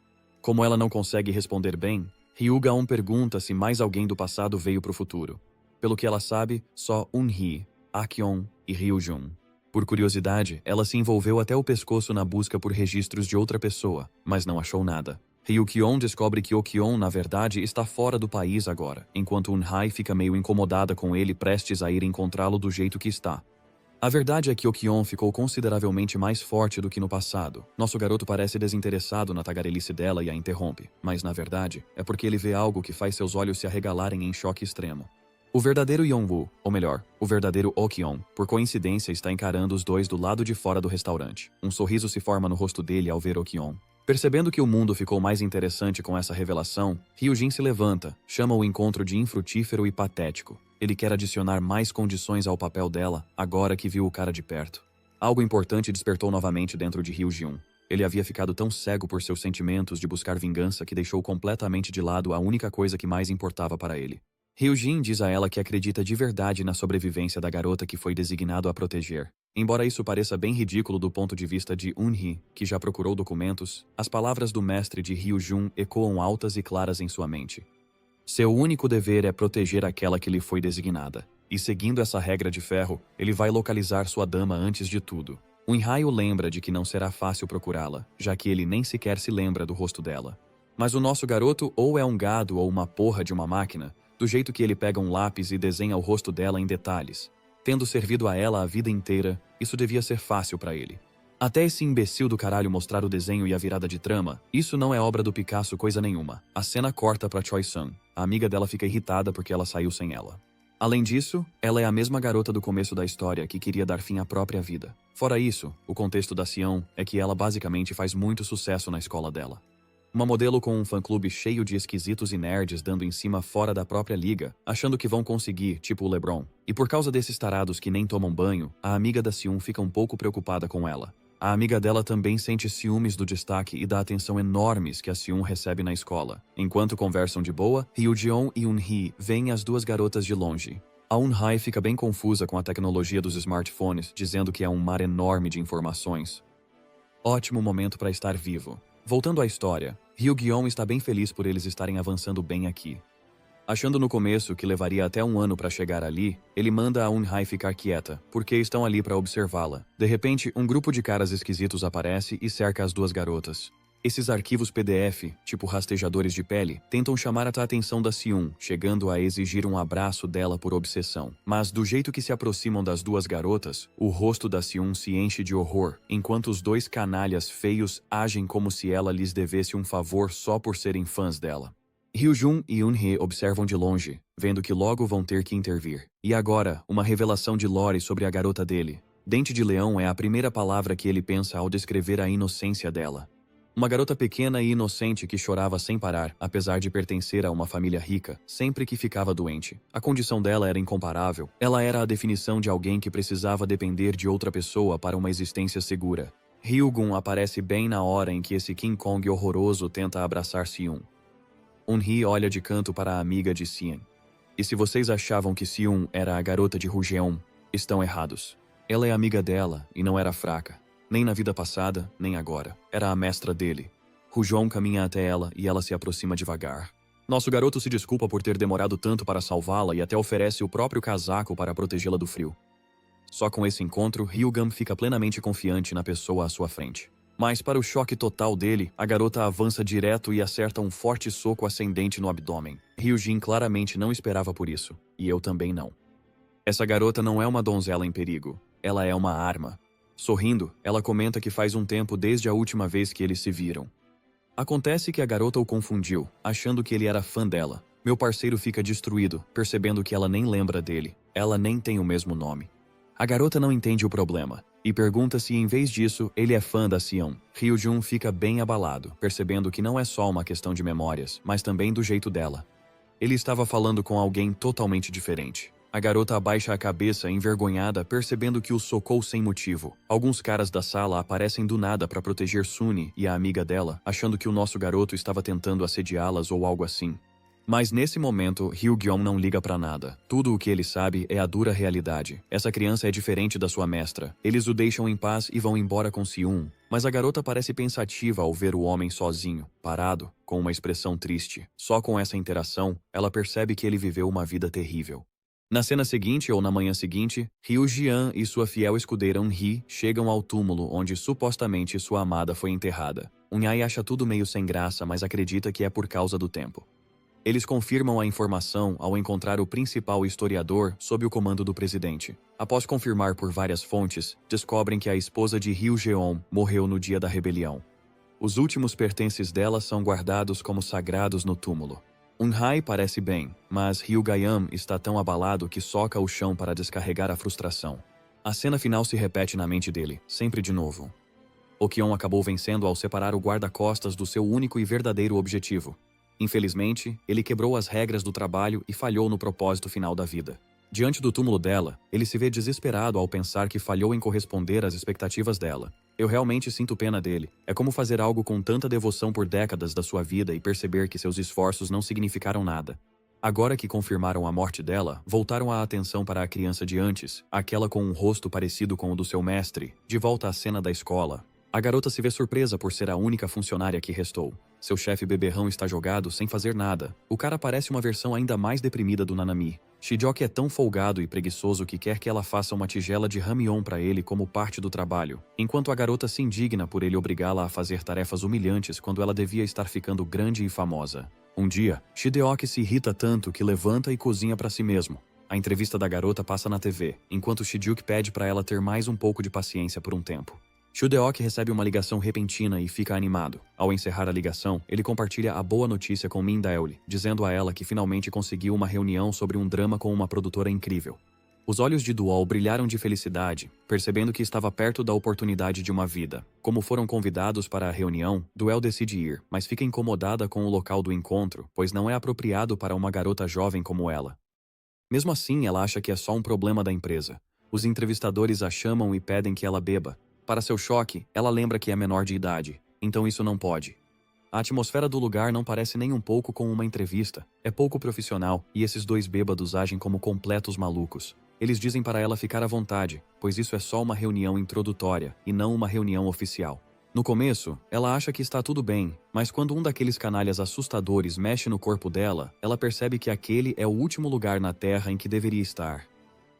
Como ela não consegue responder bem, Ryugaon pergunta se mais alguém do passado veio para o futuro. Pelo que ela sabe, só Eun-hye, Akyeon e Ryujun. Por curiosidade, ela se envolveu até o pescoço na busca por registros de outra pessoa, mas não achou nada. Ryukyeon descobre que Okyeon, na verdade, está fora do país agora, enquanto Eun-hye fica meio incomodada com ele prestes a ir encontrá-lo do jeito que está. A verdade é que Okyeon ficou consideravelmente mais forte do que no passado. Nosso garoto parece desinteressado na tagarelice dela e a interrompe, mas na verdade é porque ele vê algo que faz seus olhos se arregalarem em choque extremo. O verdadeiro Yeon-woo, ou melhor, o verdadeiro Okyeon, por coincidência está encarando os dois do lado de fora do restaurante. Um sorriso se forma no rosto dele ao ver Okyeon. Percebendo que o mundo ficou mais interessante com essa revelação, Ryujin se levanta, chama o encontro de infrutífero e patético. Ele quer adicionar mais condições ao papel dela, agora que viu o cara de perto. Algo importante despertou novamente dentro de Ryujin. Ele havia ficado tão cego por seus sentimentos de buscar vingança que deixou completamente de lado a única coisa que mais importava para ele. Hyojin diz a ela que acredita de verdade na sobrevivência da garota que foi designado a proteger. Embora isso pareça bem ridículo do ponto de vista de Eun-hee, que já procurou documentos, as palavras do mestre de Hyojun ecoam altas e claras em sua mente. Seu único dever é proteger aquela que lhe foi designada. E seguindo essa regra de ferro, ele vai localizar sua dama antes de tudo. Eun-hye o lembra de que não será fácil procurá-la, já que ele nem sequer se lembra do rosto dela. Mas o nosso garoto ou é um gado ou uma porra de uma máquina, do jeito que ele pega um lápis e desenha o rosto dela em detalhes. Tendo servido a ela a vida inteira, isso devia ser fácil pra ele. Até esse imbecil do caralho mostrar o desenho e a virada de trama, isso não é obra do Picasso coisa nenhuma. A cena corta pra Choi-sun. A amiga dela fica irritada porque ela saiu sem ela. Além disso, ela é a mesma garota do começo da história que queria dar fim à própria vida. Fora isso, o contexto da Sion é que ela basicamente faz muito sucesso na escola dela. Uma modelo com um fã-clube cheio de esquisitos e nerds dando em cima fora da própria liga, achando que vão conseguir, tipo o LeBron. E por causa desses tarados que nem tomam banho, a amiga da Sion fica um pouco preocupada com ela. A amiga dela também sente ciúmes do destaque e da atenção enormes que a Sion recebe na escola. Enquanto conversam de boa, Hyo-jeon e Eun-hee veem as duas garotas de longe. A Eun-hye fica bem confusa com a tecnologia dos smartphones, dizendo que é um mar enorme de informações. Ótimo momento para estar vivo. Voltando à história, Hyo-geon está bem feliz por eles estarem avançando bem aqui. Achando no começo que levaria até um ano para chegar ali, ele manda a Eun-hye ficar quieta, porque estão ali para observá-la. De repente, um grupo de caras esquisitos aparece e cerca as duas garotas. Esses arquivos PDF, tipo rastejadores de pele, tentam chamar a atenção da Sion, chegando a exigir um abraço dela por obsessão. Mas do jeito que se aproximam das duas garotas, o rosto da Sion se enche de horror, enquanto os dois canalhas feios agem como se ela lhes devesse um favor só por serem fãs dela. Hyojun e Eun-hee observam de longe, vendo que logo vão ter que intervir. E agora, uma revelação de Lore sobre a garota dele. Dente de leão é a primeira palavra que ele pensa ao descrever a inocência dela. Uma garota pequena e inocente que chorava sem parar, apesar de pertencer a uma família rica, sempre que ficava doente. A condição dela era incomparável. Ela era a definição de alguém que precisava depender de outra pessoa para uma existência segura. Hyugun aparece bem na hora em que esse King Kong horroroso tenta abraçar Sion. Eun-hee olha de canto para a amiga de Sien. E se vocês achavam que Sion era a garota de Rujeon, estão errados. Ela é amiga dela e não era fraca. Nem na vida passada, nem agora. Era a mestra dele. Rujeon caminha até ela e ela se aproxima devagar. Nosso garoto se desculpa por ter demorado tanto para salvá-la e até oferece o próprio casaco para protegê-la do frio. Só com esse encontro, Hyugan fica plenamente confiante na pessoa à sua frente. Mas para o choque total dele, a garota avança direto e acerta um forte soco ascendente no abdômen. Hyojin claramente não esperava por isso, e eu também não. Essa garota não é uma donzela em perigo, ela é uma arma. Sorrindo, ela comenta que faz um tempo desde a última vez que eles se viram. Acontece que a garota o confundiu, achando que ele era fã dela. Meu parceiro fica destruído, percebendo que ela nem lembra dele. Ela nem tem o mesmo nome. A garota não entende o problema, e pergunta se em vez disso, ele é fã da Sion. Hyojun fica bem abalado, percebendo que não é só uma questão de memórias, mas também do jeito dela. Ele estava falando com alguém totalmente diferente. A garota abaixa a cabeça, envergonhada, percebendo que o socou sem motivo. Alguns caras da sala aparecem do nada para proteger Suni e a amiga dela, achando que o nosso garoto estava tentando assediá-las ou algo assim. Mas nesse momento, Hyo-geon não liga pra nada. Tudo o que ele sabe é a dura realidade. Essa criança é diferente da sua mestra. Eles o deixam em paz e vão embora com Siun. Mas a garota parece pensativa ao ver o homem sozinho, parado, com uma expressão triste. Só com essa interação, ela percebe que ele viveu uma vida terrível. Na cena seguinte ou na manhã seguinte, Hyo-jian e sua fiel escudeira Eun-hee chegam ao túmulo onde supostamente sua amada foi enterrada. Eun-hye acha tudo meio sem graça, mas acredita que é por causa do tempo. Eles confirmam a informação ao encontrar o principal historiador sob o comando do presidente. Após confirmar por várias fontes, descobrem que a esposa de Hyo-jeon morreu no dia da rebelião. Os últimos pertences dela são guardados como sagrados no túmulo. Eun-hye parece bem, mas Hyo-gayam está tão abalado que soca o chão para descarregar a frustração. A cena final se repete na mente dele, sempre de novo. Okyeon acabou vencendo ao separar o guarda-costas do seu único e verdadeiro objetivo. Infelizmente, ele quebrou as regras do trabalho e falhou no propósito final da vida. Diante do túmulo dela, ele se vê desesperado ao pensar que falhou em corresponder às expectativas dela. Eu realmente sinto pena dele. É como fazer algo com tanta devoção por décadas da sua vida e perceber que seus esforços não significaram nada. Agora que confirmaram a morte dela, voltaram a atenção para a criança de antes, aquela com um rosto parecido com o do seu mestre, de volta à cena da escola. A garota se vê surpresa por ser a única funcionária que restou. Seu chefe beberrão está jogado sem fazer nada. O cara parece uma versão ainda mais deprimida do Nanami. Shijoki é tão folgado e preguiçoso que quer que ela faça uma tigela de ramion para ele como parte do trabalho, enquanto a garota se indigna por ele obrigá-la a fazer tarefas humilhantes quando ela devia estar ficando grande e famosa. Um dia, Shideoki se irrita tanto que levanta e cozinha para si mesmo. A entrevista da garota passa na TV, enquanto Shijuki pede para ela ter mais um pouco de paciência por um tempo. Shideoki recebe uma ligação repentina e fica animado. Ao encerrar a ligação, ele compartilha a boa notícia com Mindaeuli, dizendo a ela que finalmente conseguiu uma reunião sobre um drama com uma produtora incrível. Os olhos de Duol brilharam de felicidade, percebendo que estava perto da oportunidade de uma vida. Como foram convidados para a reunião, Duel decide ir, mas fica incomodada com o local do encontro, pois não é apropriado para uma garota jovem como ela. Mesmo assim, ela acha que é só um problema da empresa. Os entrevistadores a chamam e pedem que ela beba. Para seu choque, ela lembra que é menor de idade, então isso não pode. A atmosfera do lugar não parece nem um pouco com uma entrevista, é pouco profissional e esses dois bêbados agem como completos malucos. Eles dizem para ela ficar à vontade, pois isso é só uma reunião introdutória e não uma reunião oficial. No começo, ela acha que está tudo bem, mas quando um daqueles canalhas assustadores mexe no corpo dela, ela percebe que aquele é o último lugar na Terra em que deveria estar.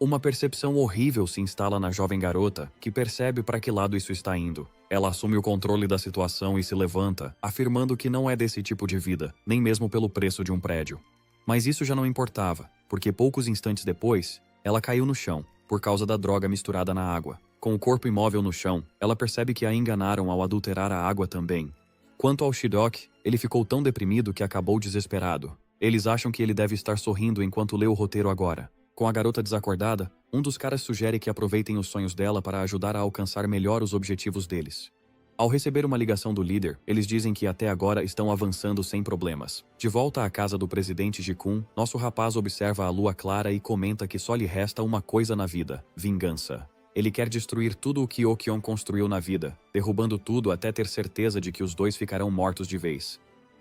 Uma percepção horrível se instala na jovem garota, que percebe para que lado isso está indo. Ela assume o controle da situação e se levanta, afirmando que não é desse tipo de vida, nem mesmo pelo preço de um prédio. Mas isso já não importava, porque poucos instantes depois, ela caiu no chão, por causa da droga misturada na água. Com o corpo imóvel no chão, ela percebe que a enganaram ao adulterar a água também. Quanto ao Shidoki, ele ficou tão deprimido que acabou desesperado. Eles acham que ele deve estar sorrindo enquanto lê o roteiro agora. Com a garota desacordada, um dos caras sugere que aproveitem os sonhos dela para ajudar a alcançar melhor os objetivos deles. Ao receber uma ligação do líder, eles dizem que até agora estão avançando sem problemas. De volta à casa do presidente Jikun, nosso rapaz observa a lua clara e comenta que só lhe resta uma coisa na vida: vingança. Ele quer destruir tudo o que Okion construiu na vida, derrubando tudo até ter certeza de que os dois ficarão mortos de vez.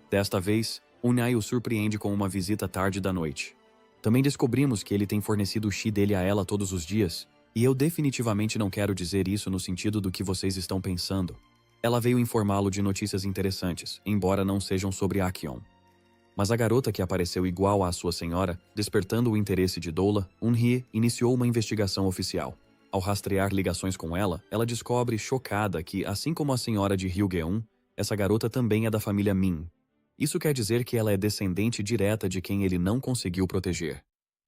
Desta vez, Unai o surpreende com uma visita tarde da noite. Também descobrimos que ele tem fornecido o chi dele a ela todos os dias, e eu definitivamente não quero dizer isso no sentido do que vocês estão pensando. Ela veio informá-lo de notícias interessantes, embora não sejam sobre Akion. Mas a garota que apareceu igual à sua senhora, despertando o interesse de Doula, Unhye iniciou uma investigação oficial. Ao rastrear ligações com ela, ela descobre, chocada, que, assim como a senhora de Ryugeun, essa garota também é da família Min. Isso quer dizer que ela é descendente direta de quem ele não conseguiu proteger.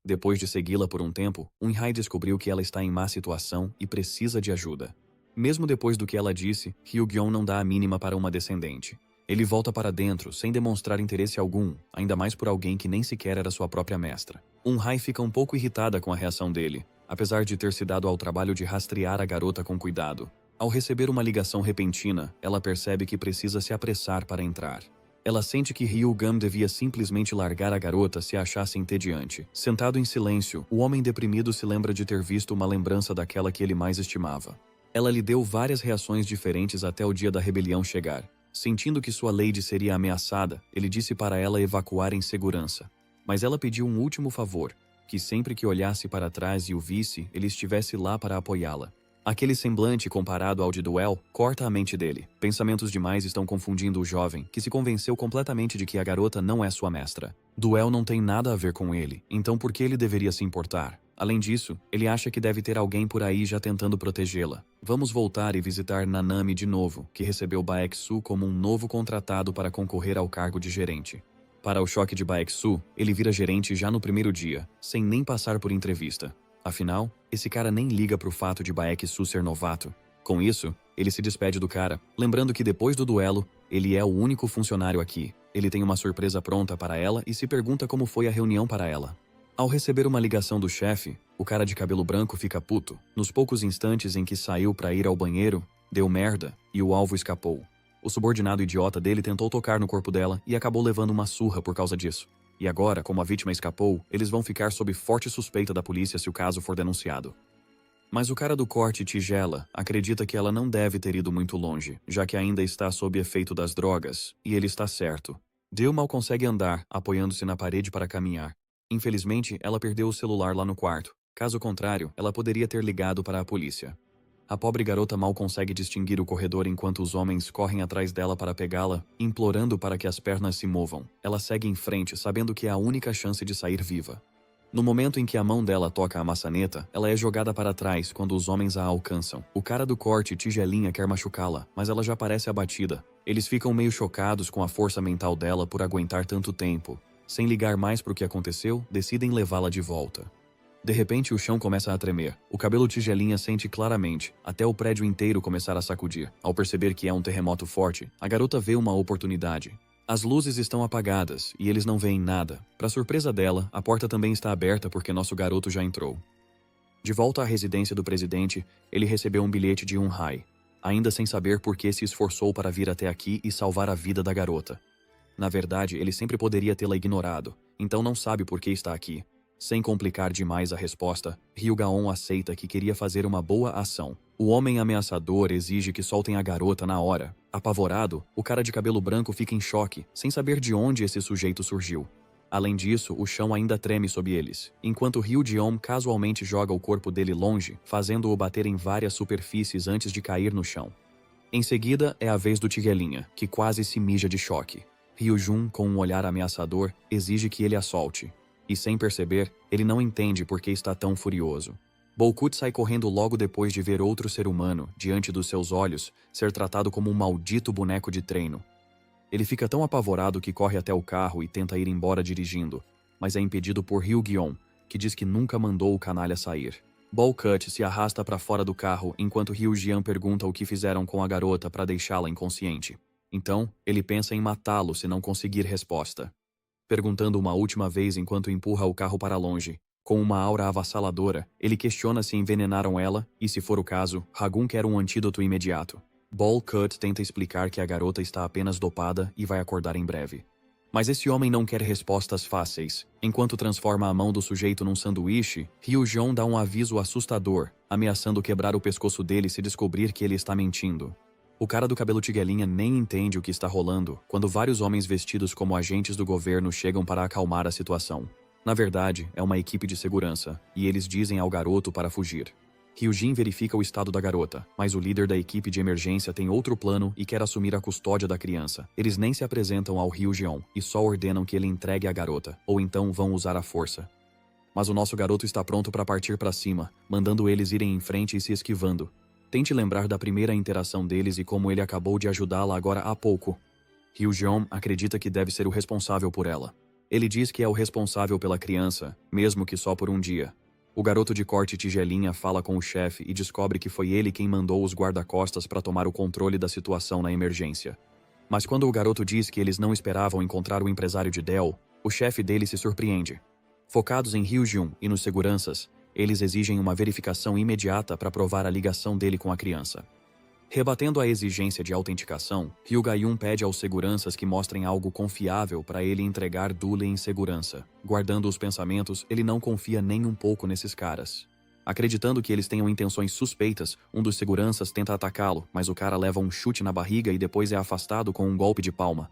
Depois de segui-la por um tempo, Unhye descobriu que ela está em má situação e precisa de ajuda. Mesmo depois do que ela disse, Ryugeon não dá a mínima para uma descendente. Ele volta para dentro, sem demonstrar interesse algum, ainda mais por alguém que nem sequer era sua própria mestra. Unhye fica um pouco irritada com a reação dele, apesar de ter se dado ao trabalho de rastrear a garota com cuidado. Ao receber uma ligação repentina, ela percebe que precisa se apressar para entrar. Ela sente que Ryugam devia simplesmente largar a garota se a achasse entediante. Sentado em silêncio, o homem deprimido se lembra de ter visto uma lembrança daquela que ele mais estimava. Ela lhe deu várias reações diferentes até o dia da rebelião chegar. Sentindo que sua lady seria ameaçada, ele disse para ela evacuar em segurança. Mas ela pediu um último favor, que sempre que olhasse para trás e o visse, ele estivesse lá para apoiá-la. Aquele semblante comparado ao de Duel corta a mente dele. Pensamentos demais estão confundindo o jovem, que se convenceu completamente de que a garota não é sua mestra. Duel não tem nada a ver com ele, então por que ele deveria se importar? Além disso, ele acha que deve ter alguém por aí já tentando protegê-la. Vamos voltar e visitar Nanami de novo, que recebeu Baeksu como um novo contratado para concorrer ao cargo de gerente. Para o choque de Baeksu, ele vira gerente já no primeiro dia, sem nem passar por entrevista. Afinal, esse cara nem liga pro fato de Baeksu ser novato. Com isso, ele se despede do cara, lembrando que depois do duelo, ele é o único funcionário aqui. Ele tem uma surpresa pronta para ela e se pergunta como foi a reunião para ela. Ao receber uma ligação do chefe, o cara de cabelo branco fica puto. Nos poucos instantes em que saiu para ir ao banheiro, deu merda e o alvo escapou. O subordinado idiota dele tentou tocar no corpo dela e acabou levando uma surra por causa disso. E agora, como a vítima escapou, eles vão ficar sob forte suspeita da polícia se o caso for denunciado. Mas o cara do corte Tigela acredita que ela não deve ter ido muito longe, já que ainda está sob efeito das drogas, e ele está certo. Dale mal consegue andar, apoiando-se na parede para caminhar. Infelizmente, ela perdeu o celular lá no quarto. Caso contrário, ela poderia ter ligado para a polícia. A pobre garota mal consegue distinguir o corredor enquanto os homens correm atrás dela para pegá-la, implorando para que as pernas se movam. Ela segue em frente, sabendo que é a única chance de sair viva. No momento em que a mão dela toca a maçaneta, ela é jogada para trás quando os homens a alcançam. O cara do corte, Tigelinha, quer machucá-la, mas ela já parece abatida. Eles ficam meio chocados com a força mental dela por aguentar tanto tempo. Sem ligar mais para o que aconteceu, decidem levá-la de volta. De repente, o chão começa a tremer. O cabelo Tigelinha sente claramente, até o prédio inteiro começar a sacudir. Ao perceber que é um terremoto forte, a garota vê uma oportunidade. As luzes estão apagadas e eles não veem nada. Para surpresa dela, a porta também está aberta porque nosso garoto já entrou. De volta à residência do presidente, ele recebeu um bilhete de Unhai, ainda sem saber por que se esforçou para vir até aqui e salvar a vida da garota. Na verdade, ele sempre poderia tê-la ignorado, então não sabe por que está aqui. Sem complicar demais a resposta, Ryugaon aceita que queria fazer uma boa ação. O homem ameaçador exige que soltem a garota na hora. Apavorado, o cara de cabelo branco fica em choque, sem saber de onde esse sujeito surgiu. Além disso, o chão ainda treme sob eles, enquanto Ryujeon casualmente joga o corpo dele longe, fazendo-o bater em várias superfícies antes de cair no chão. Em seguida, é a vez do Tigelinha, que quase se mija de choque. Ryujun, com um olhar ameaçador, exige que ele a solte. E sem perceber, ele não entende por que está tão furioso. Bolkut sai correndo logo depois de ver outro ser humano, diante dos seus olhos, ser tratado como um maldito boneco de treino. Ele fica tão apavorado que corre até o carro e tenta ir embora dirigindo, mas é impedido por Ryugyeon, que diz que nunca mandou o canalha sair. Bolkut se arrasta para fora do carro enquanto Ryujian pergunta o que fizeram com a garota para deixá-la inconsciente. Então, ele pensa em matá-lo se não conseguir resposta. Perguntando uma última vez enquanto empurra o carro para longe. Com uma aura avassaladora, ele questiona se envenenaram ela e, se for o caso, Ragun quer um antídoto imediato. Bolkut tenta explicar que a garota está apenas dopada e vai acordar em breve. Mas esse homem não quer respostas fáceis. Enquanto transforma a mão do sujeito num sanduíche, Ryujeon dá um aviso assustador, ameaçando quebrar o pescoço dele se descobrir que ele está mentindo. O cara do cabelo tiguelinha nem entende o que está rolando quando vários homens vestidos como agentes do governo chegam para acalmar a situação. Na verdade, é uma equipe de segurança, e eles dizem ao garoto para fugir. Ryujin verifica o estado da garota, mas o líder da equipe de emergência tem outro plano e quer assumir a custódia da criança. Eles nem se apresentam ao Ryujeon e só ordenam que ele entregue a garota, ou então vão usar a força. Mas o nosso garoto está pronto para partir para cima, mandando eles irem em frente e se esquivando. Tente lembrar da primeira interação deles e como ele acabou de ajudá-la agora há pouco. Ryujeon acredita que deve ser o responsável por ela. Ele diz que é o responsável pela criança, mesmo que só por um dia. O garoto de corte Tigelinha fala com o chefe e descobre que foi ele quem mandou os guarda-costas para tomar o controle da situação na emergência. Mas quando o garoto diz que eles não esperavam encontrar o empresário de Dell, o chefe dele se surpreende. Focados em Ryujun e nos seguranças, eles exigem uma verificação imediata para provar a ligação dele com a criança. Rebatendo a exigência de autenticação, Ryugayun pede aos seguranças que mostrem algo confiável para ele entregar Dule em segurança. Guardando os pensamentos, ele não confia nem um pouco nesses caras. Acreditando que eles tenham intenções suspeitas, um dos seguranças tenta atacá-lo, mas o cara leva um chute na barriga e depois é afastado com um golpe de palma.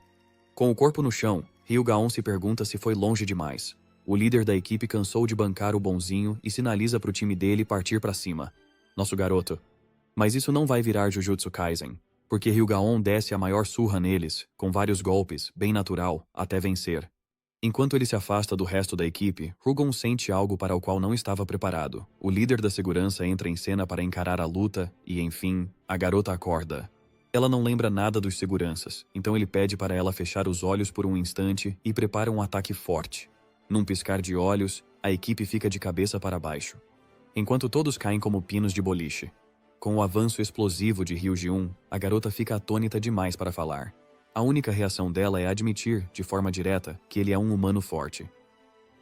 Com o corpo no chão, Ryugaon se pergunta se foi longe demais. O líder da equipe cansou de bancar o bonzinho e sinaliza para o time dele partir para cima. Nosso garoto. Mas isso não vai virar Jujutsu Kaisen, porque Ryugaon desce a maior surra neles, com vários golpes, bem natural, até vencer. Enquanto ele se afasta do resto da equipe, Rugon sente algo para o qual não estava preparado. O líder da segurança entra em cena para encarar a luta e, enfim, a garota acorda. Ela não lembra nada dos seguranças, então ele pede para ela fechar os olhos por um instante e prepara um ataque forte. Num piscar de olhos, a equipe fica de cabeça para baixo, enquanto todos caem como pinos de boliche. Com o avanço explosivo de Ryujiun, a garota fica atônita demais para falar. A única reação dela é admitir, de forma direta, que ele é um humano forte.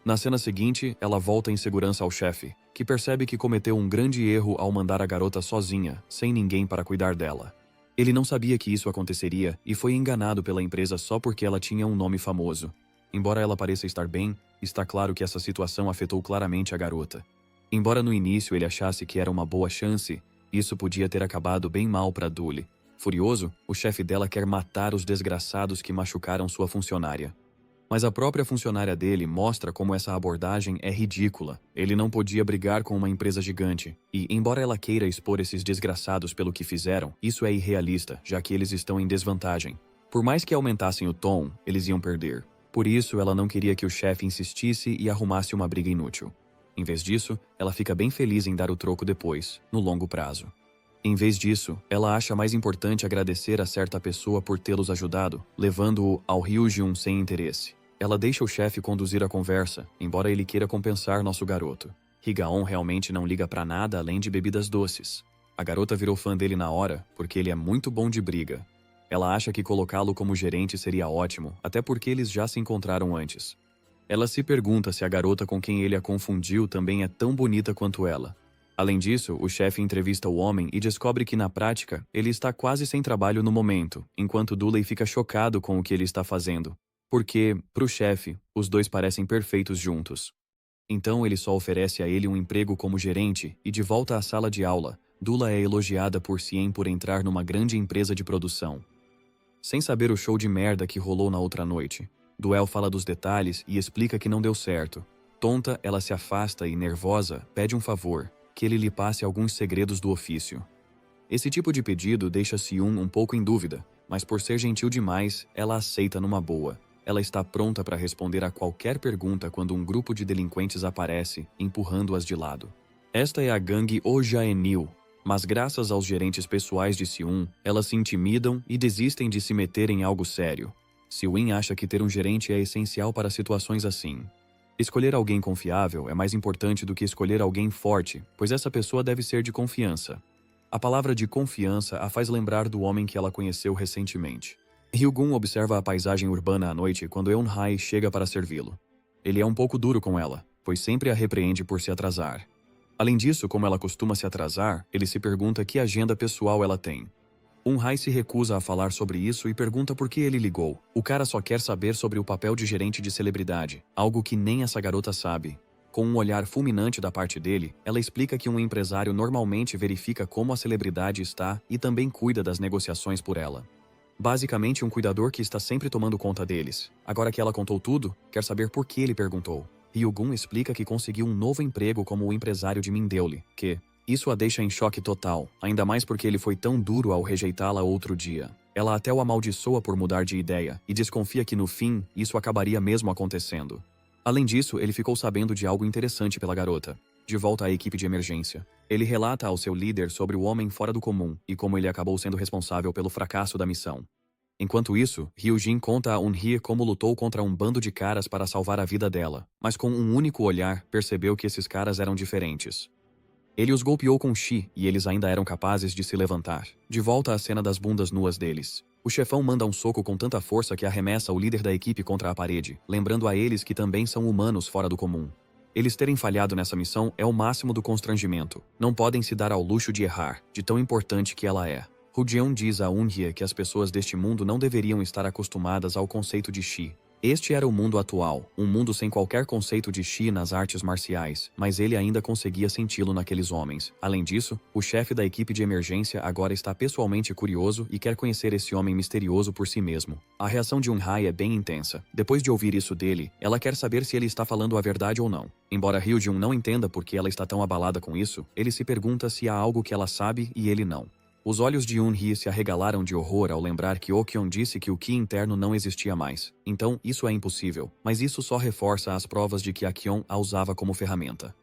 Na cena seguinte, ela volta em segurança ao chefe, que percebe que cometeu um grande erro ao mandar a garota sozinha, sem ninguém para cuidar dela. Ele não sabia que isso aconteceria e foi enganado pela empresa só porque ela tinha um nome famoso. Embora ela pareça estar bem, está claro que essa situação afetou claramente a garota. Embora no início ele achasse que era uma boa chance, isso podia ter acabado bem mal para Dully. Furioso, o chefe dela quer matar os desgraçados que machucaram sua funcionária. Mas a própria funcionária dele mostra como essa abordagem é ridícula. Ele não podia brigar com uma empresa gigante. E, embora ela queira expor esses desgraçados pelo que fizeram, isso é irrealista, já que eles estão em desvantagem. Por mais que aumentassem o tom, eles iam perder. Por isso, ela não queria que o chefe insistisse e arrumasse uma briga inútil. Em vez disso, ela fica bem feliz em dar o troco depois, no longo prazo. Em vez disso, ela acha mais importante agradecer a certa pessoa por tê-los ajudado, levando-o ao Hyojin sem interesse. Ela deixa o chefe conduzir a conversa, embora ele queira compensar nosso garoto. Higaon realmente não liga pra nada além de bebidas doces. A garota virou fã dele na hora, porque ele é muito bom de briga. Ela acha que colocá-lo como gerente seria ótimo, até porque eles já se encontraram antes. Ela se pergunta se a garota com quem ele a confundiu também é tão bonita quanto ela. Além disso, o chefe entrevista o homem e descobre que, na prática, ele está quase sem trabalho no momento, enquanto Dudley fica chocado com o que ele está fazendo. Porque, pro chefe, os dois parecem perfeitos juntos. Então ele só oferece a ele um emprego como gerente e, de volta à sala de aula, Dula é elogiada por Cien por entrar numa grande empresa de produção. Sem saber o show de merda que rolou na outra noite, Duel fala dos detalhes e explica que não deu certo. Tonta, ela se afasta e, nervosa, pede um favor, que ele lhe passe alguns segredos do ofício. Esse tipo de pedido deixa Seung um pouco em dúvida, mas por ser gentil demais, ela aceita numa boa. Ela está pronta para responder a qualquer pergunta quando um grupo de delinquentes aparece, empurrando-as de lado. Esta é a gangue Ojaenil, mas graças aos gerentes pessoais de Seung, elas se intimidam e desistem de se meter em algo sério. Sewin acha que ter um gerente é essencial para situações assim. Escolher alguém confiável é mais importante do que escolher alguém forte, pois essa pessoa deve ser de confiança. A palavra de confiança a faz lembrar do homem que ela conheceu recentemente. Hyugun observa a paisagem urbana à noite quando Eun-hae chega para servi-lo. Ele é um pouco duro com ela, pois sempre a repreende por se atrasar. Além disso, como ela costuma se atrasar, ele se pergunta que agenda pessoal ela tem. Eun-hae se recusa a falar sobre isso e pergunta por que ele ligou. O cara só quer saber sobre o papel de gerente de celebridade, algo que nem essa garota sabe. Com um olhar fulminante da parte dele, ela explica que um empresário normalmente verifica como a celebridade está e também cuida das negociações por ela. Basicamente um cuidador que está sempre tomando conta deles. Agora que ela contou tudo, quer saber por que ele perguntou. Hyugun explica que conseguiu um novo emprego como o empresário de Mindeuli, que isso a deixa em choque total, ainda mais porque ele foi tão duro ao rejeitá-la outro dia. Ela até o amaldiçoa por mudar de ideia e desconfia que no fim isso acabaria mesmo acontecendo. Além disso, ele ficou sabendo de algo interessante pela garota. De volta à equipe de emergência, ele relata ao seu líder sobre o homem fora do comum e como ele acabou sendo responsável pelo fracasso da missão. Enquanto isso, Hyojin conta a Eun-hye como lutou contra um bando de caras para salvar a vida dela, mas com um único olhar percebeu que esses caras eram diferentes. Ele os golpeou com chi e eles ainda eram capazes de se levantar. De volta à cena das bundas nuas deles. O chefão manda um soco com tanta força que arremessa o líder da equipe contra a parede, lembrando a eles que também são humanos fora do comum. Eles terem falhado nessa missão é o máximo do constrangimento. Não podem se dar ao luxo de errar, de tão importante que ela é. Rujeon diz a Eun-hye que as pessoas deste mundo não deveriam estar acostumadas ao conceito de chi. Este era o mundo atual, um mundo sem qualquer conceito de chi nas artes marciais, mas ele ainda conseguia senti-lo naqueles homens. Além disso, o chefe da equipe de emergência agora está pessoalmente curioso e quer conhecer esse homem misterioso por si mesmo. A reação de Eun-hae é bem intensa. Depois de ouvir isso dele, ela quer saber se ele está falando a verdade ou não. Embora Hyojin não entenda por que ela está tão abalada com isso, ele se pergunta se há algo que ela sabe e ele não. Os olhos de Eun-hye se arregalaram de horror ao lembrar que Okyeon disse que o Ki interno não existia mais. Então, isso é impossível, mas isso só reforça as provas de que Akyeon a usava como ferramenta.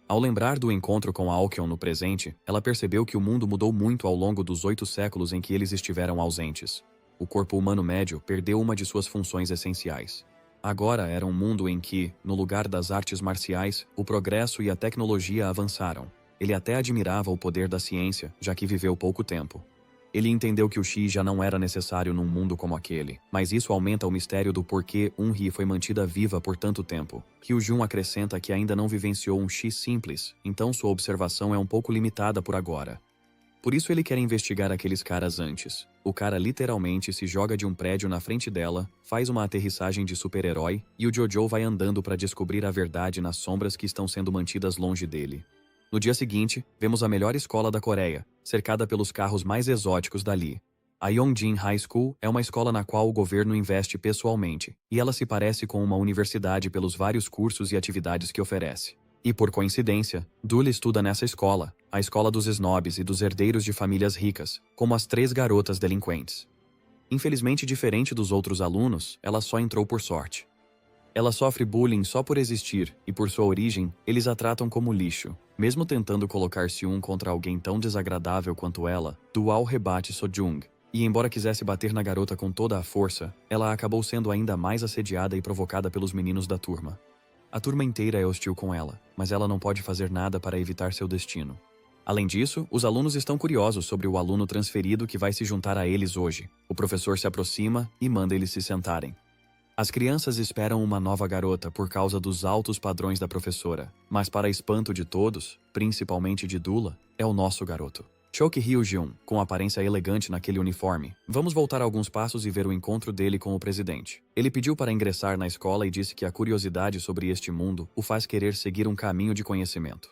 Ao lembrar do encontro com a Okyeon no presente, ela percebeu que o mundo mudou muito ao longo dos 8 séculos em que eles estiveram ausentes. O corpo humano médio perdeu uma de suas funções essenciais. Agora era um mundo em que, no lugar das artes marciais, o progresso e a tecnologia avançaram. Ele até admirava o poder da ciência, já que viveu pouco tempo. Ele entendeu que o Chi já não era necessário num mundo como aquele, mas isso aumenta o mistério do porquê Eun-hye foi mantida viva por tanto tempo. Hyojun acrescenta que ainda não vivenciou um Chi simples, então sua observação é um pouco limitada por agora. Por isso ele quer investigar aqueles caras antes. O cara literalmente se joga de um prédio na frente dela, faz uma aterrissagem de super-herói e o Jojo vai andando para descobrir a verdade nas sombras que estão sendo mantidas longe dele. No dia seguinte, vemos a melhor escola da Coreia, cercada pelos carros mais exóticos dali. A Yongjin High School é uma escola na qual o governo investe pessoalmente, e ela se parece com uma universidade pelos vários cursos e atividades que oferece. E por coincidência, Dul estuda nessa escola, a escola dos snobs e dos herdeiros de famílias ricas, como as 3 garotas delinquentes. Infelizmente diferente dos outros alunos, ela só entrou por sorte. Ela sofre bullying só por existir, e por sua origem, eles a tratam como lixo. Mesmo tentando colocar-se um contra alguém tão desagradável quanto ela, Dual rebate Sojung. E embora quisesse bater na garota com toda a força, ela acabou sendo ainda mais assediada e provocada pelos meninos da turma. A turma inteira é hostil com ela, mas ela não pode fazer nada para evitar seu destino. Além disso, os alunos estão curiosos sobre o aluno transferido que vai se juntar a eles hoje. O professor se aproxima e manda eles se sentarem. As crianças esperam uma nova garota por causa dos altos padrões da professora, mas para espanto de todos, principalmente de Dula, é o nosso garoto. Choki Hyojun, com aparência elegante naquele uniforme. Vamos voltar alguns passos e ver o encontro dele com o presidente. Ele pediu para ingressar na escola e disse que a curiosidade sobre este mundo o faz querer seguir um caminho de conhecimento.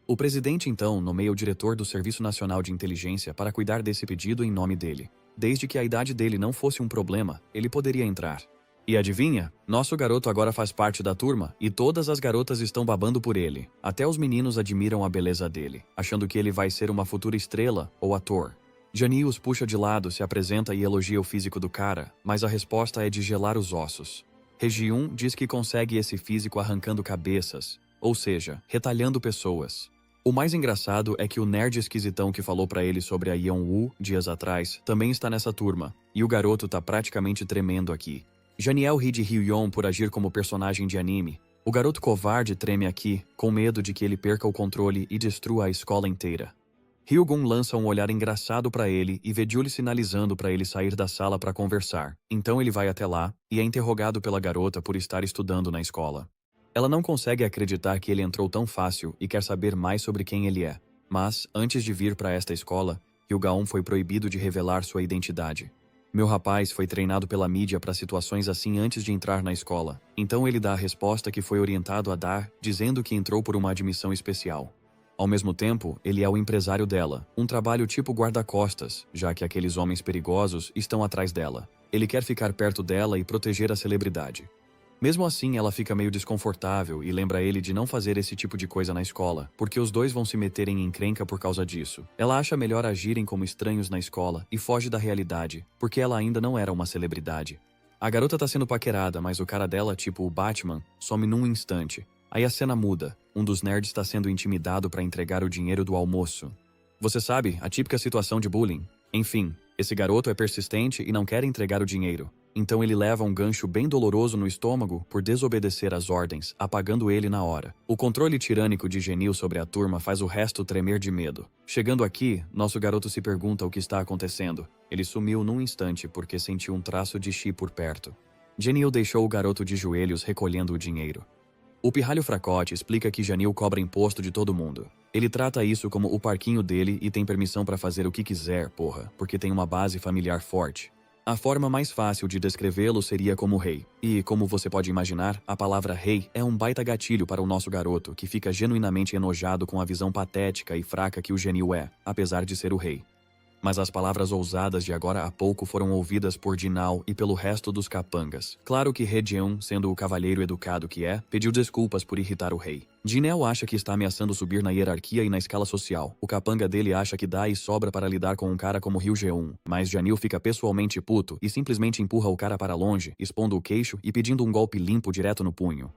O presidente então nomeia o diretor do Serviço Nacional de Inteligência para cuidar desse pedido em nome dele. Desde que a idade dele não fosse um problema, ele poderia entrar. E adivinha? Nosso garoto agora faz parte da turma e todas as garotas estão babando por ele. Até os meninos admiram a beleza dele, achando que ele vai ser uma futura estrela ou ator. Jani os puxa de lado, se apresenta e elogia o físico do cara, mas a resposta é de gelar os ossos. Regiun diz que consegue esse físico arrancando cabeças, ou seja, retalhando pessoas. O mais engraçado é que o nerd esquisitão que falou pra ele sobre a Yeon-woo dias atrás também está nessa turma, e o garoto tá praticamente tremendo aqui. Janiel ri de Hyo-yeon por agir como personagem de anime. O garoto covarde treme aqui, com medo de que ele perca o controle e destrua a escola inteira. Hyugun lança um olhar engraçado pra ele e vê Julie sinalizando pra ele sair da sala pra conversar. Então ele vai até lá e é interrogado pela garota por estar estudando na escola. Ela não consegue acreditar que ele entrou tão fácil e quer saber mais sobre quem ele é. Mas, antes de vir pra esta escola, Hyugaon foi proibido de revelar sua identidade. Meu rapaz foi treinado pela mídia para situações assim antes de entrar na escola. Então ele dá a resposta que foi orientado a dar, dizendo que entrou por uma admissão especial. Ao mesmo tempo, ele é o empresário dela, um trabalho tipo guarda-costas, já que aqueles homens perigosos estão atrás dela. Ele quer ficar perto dela e proteger a celebridade. Mesmo assim, ela fica meio desconfortável e lembra ele de não fazer esse tipo de coisa na escola, porque os dois vão se meterem em encrenca por causa disso. Ela acha melhor agirem como estranhos na escola e foge da realidade, porque ela ainda não era uma celebridade. A garota tá sendo paquerada, mas o cara dela, tipo o Batman, some num instante. Aí a cena muda. Um dos nerds está sendo intimidado para entregar o dinheiro do almoço. Você sabe, a típica situação de bullying. Enfim, esse garoto é persistente e não quer entregar o dinheiro. Então ele leva um gancho bem doloroso no estômago por desobedecer às ordens, apagando ele na hora. O controle tirânico de Genil sobre a turma faz o resto tremer de medo. Chegando aqui, nosso garoto se pergunta o que está acontecendo. Ele sumiu num instante porque sentiu um traço de chi por perto. Genil deixou o garoto de joelhos recolhendo o dinheiro. O pirralho fracote explica que Janil cobra imposto de todo mundo. Ele trata isso como o parquinho dele e tem permissão para fazer o que quiser, porra, porque tem uma base familiar forte. A forma mais fácil de descrevê-lo seria como rei. E, como você pode imaginar, a palavra rei é um baita gatilho para o nosso garoto, que fica genuinamente enojado com a visão patética e fraca que o Genil é, apesar de ser o rei. Mas as palavras ousadas de agora a pouco foram ouvidas por Jinal e pelo resto dos capangas. Claro que Hejeon, sendo o cavalheiro educado que é, pediu desculpas por irritar o rei. Jinel acha que está ameaçando subir na hierarquia e na escala social. O capanga dele acha que dá e sobra para lidar com um cara como Hyo-jeon. Mas Janil fica pessoalmente puto e simplesmente empurra o cara para longe, expondo o queixo e pedindo um golpe limpo direto no punho.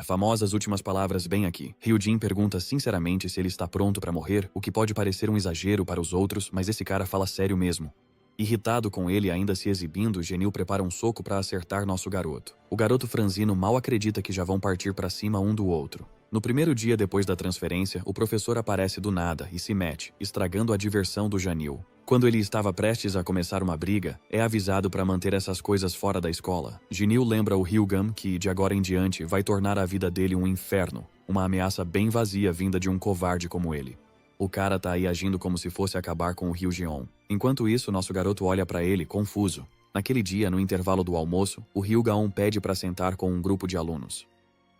Famosas últimas palavras bem aqui. Hyojin pergunta sinceramente se ele está pronto para morrer, o que pode parecer um exagero para os outros, mas esse cara fala sério mesmo. Irritado com ele ainda se exibindo, Genil prepara um soco para acertar nosso garoto. O garoto franzino mal acredita que já vão partir para cima um do outro. No primeiro dia depois da transferência, o professor aparece do nada e se mete, estragando a diversão do Janil. Quando ele estava prestes a começar uma briga, é avisado para manter essas coisas fora da escola. Jinil lembra o Hyugam que, de agora em diante, vai tornar a vida dele um inferno, uma ameaça bem vazia vinda de um covarde como ele. O cara tá aí agindo como se fosse acabar com o Ryujeon. Enquanto isso, nosso garoto olha pra ele, confuso. Naquele dia, no intervalo do almoço, o Ryugaon pede pra sentar com um grupo de alunos.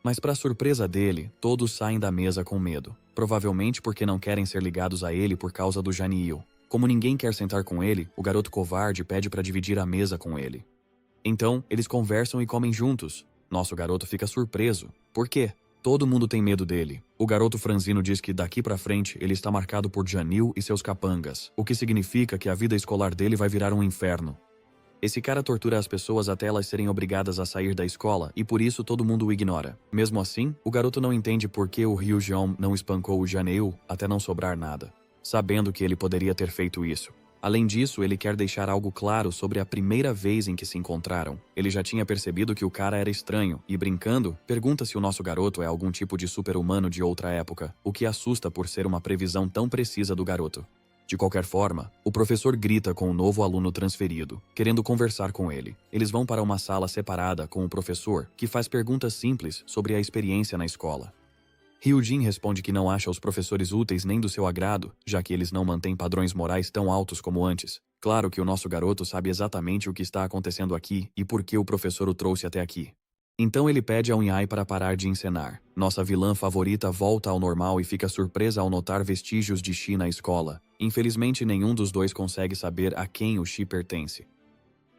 Mas para surpresa dele, todos saem da mesa com medo. Provavelmente porque não querem ser ligados a ele por causa do Janiil. Como ninguém quer sentar com ele, o garoto covarde pede para dividir a mesa com ele. Então, eles conversam e comem juntos. Nosso garoto fica surpreso. Por quê? Todo mundo tem medo dele. O garoto franzino diz que daqui pra frente ele está marcado por Janil e seus capangas, o que significa que a vida escolar dele vai virar um inferno. Esse cara tortura as pessoas até elas serem obrigadas a sair da escola e por isso todo mundo o ignora. Mesmo assim, o garoto não entende por que o Ryujeon não espancou o Janil até não sobrar nada, sabendo que ele poderia ter feito isso. Além disso, ele quer deixar algo claro sobre a primeira vez em que se encontraram. Ele já tinha percebido que o cara era estranho e, brincando, pergunta se o nosso garoto é algum tipo de super-humano de outra época, o que assusta por ser uma previsão tão precisa do garoto. De qualquer forma, o professor grita com o novo aluno transferido, querendo conversar com ele. Eles vão para uma sala separada com o professor, que faz perguntas simples sobre a experiência na escola. Ryujin responde que não acha os professores úteis nem do seu agrado, já que eles não mantêm padrões morais tão altos como antes. Claro que o nosso garoto sabe exatamente o que está acontecendo aqui e por que o professor o trouxe até aqui. Então ele pede ao Inhai para parar de encenar. Nossa vilã favorita volta ao normal e fica surpresa ao notar vestígios de Shi na escola. Infelizmente, nenhum dos dois consegue saber a quem o Shi pertence.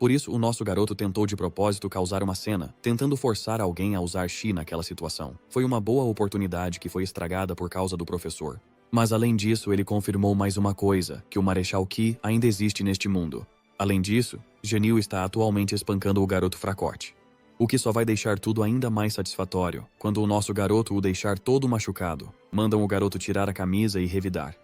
Por isso, o nosso garoto tentou de propósito causar uma cena, tentando forçar alguém a usar Shi naquela situação. Foi uma boa oportunidade que foi estragada por causa do professor. Mas além disso, ele confirmou mais uma coisa, que o Marechal Qi ainda existe neste mundo. Além disso, Janil está atualmente espancando o garoto fracote. O que só vai deixar tudo ainda mais satisfatório, quando o nosso garoto o deixar todo machucado. Mandam o garoto tirar a camisa e revidar.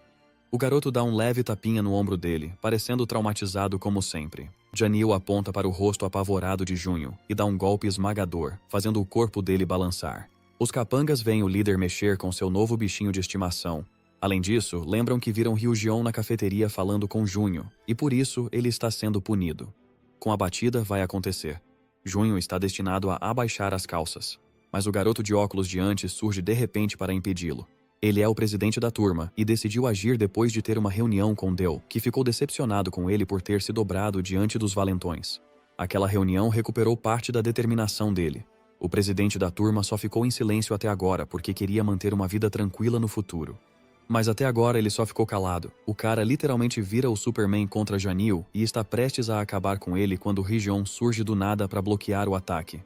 O garoto dá um leve tapinha no ombro dele, parecendo traumatizado como sempre. Janil aponta para o rosto apavorado de Junho e dá um golpe esmagador, fazendo o corpo dele balançar. Os capangas veem o líder mexer com seu novo bichinho de estimação. Além disso, lembram que viram Ryujeon na cafeteria falando com Junho, e por isso ele está sendo punido. Com a batida, vai acontecer. Junho está destinado a abaixar as calças, mas o garoto de óculos de antes surge de repente para impedi-lo. Ele é o presidente da turma e decidiu agir depois de ter uma reunião com Deu, que ficou decepcionado com ele por ter se dobrado diante dos valentões. Aquela reunião recuperou parte da determinação dele. O presidente da turma só ficou em silêncio até agora porque queria manter uma vida tranquila no futuro. Mas até agora ele só ficou calado. O cara literalmente vira o Superman contra Janil e está prestes a acabar com ele quando Ryujeon surge do nada para bloquear o ataque.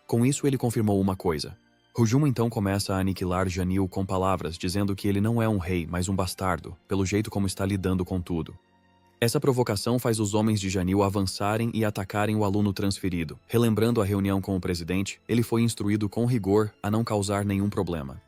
Com isso ele confirmou uma coisa. Ryujeon então começa a aniquilar Janil com palavras dizendo que ele não é um rei, mas um bastardo, pelo jeito como está lidando com tudo. Essa provocação faz os homens de Janil avançarem e atacarem o aluno transferido. Relembrando a reunião com o presidente, ele foi instruído com rigor a não causar nenhum problema.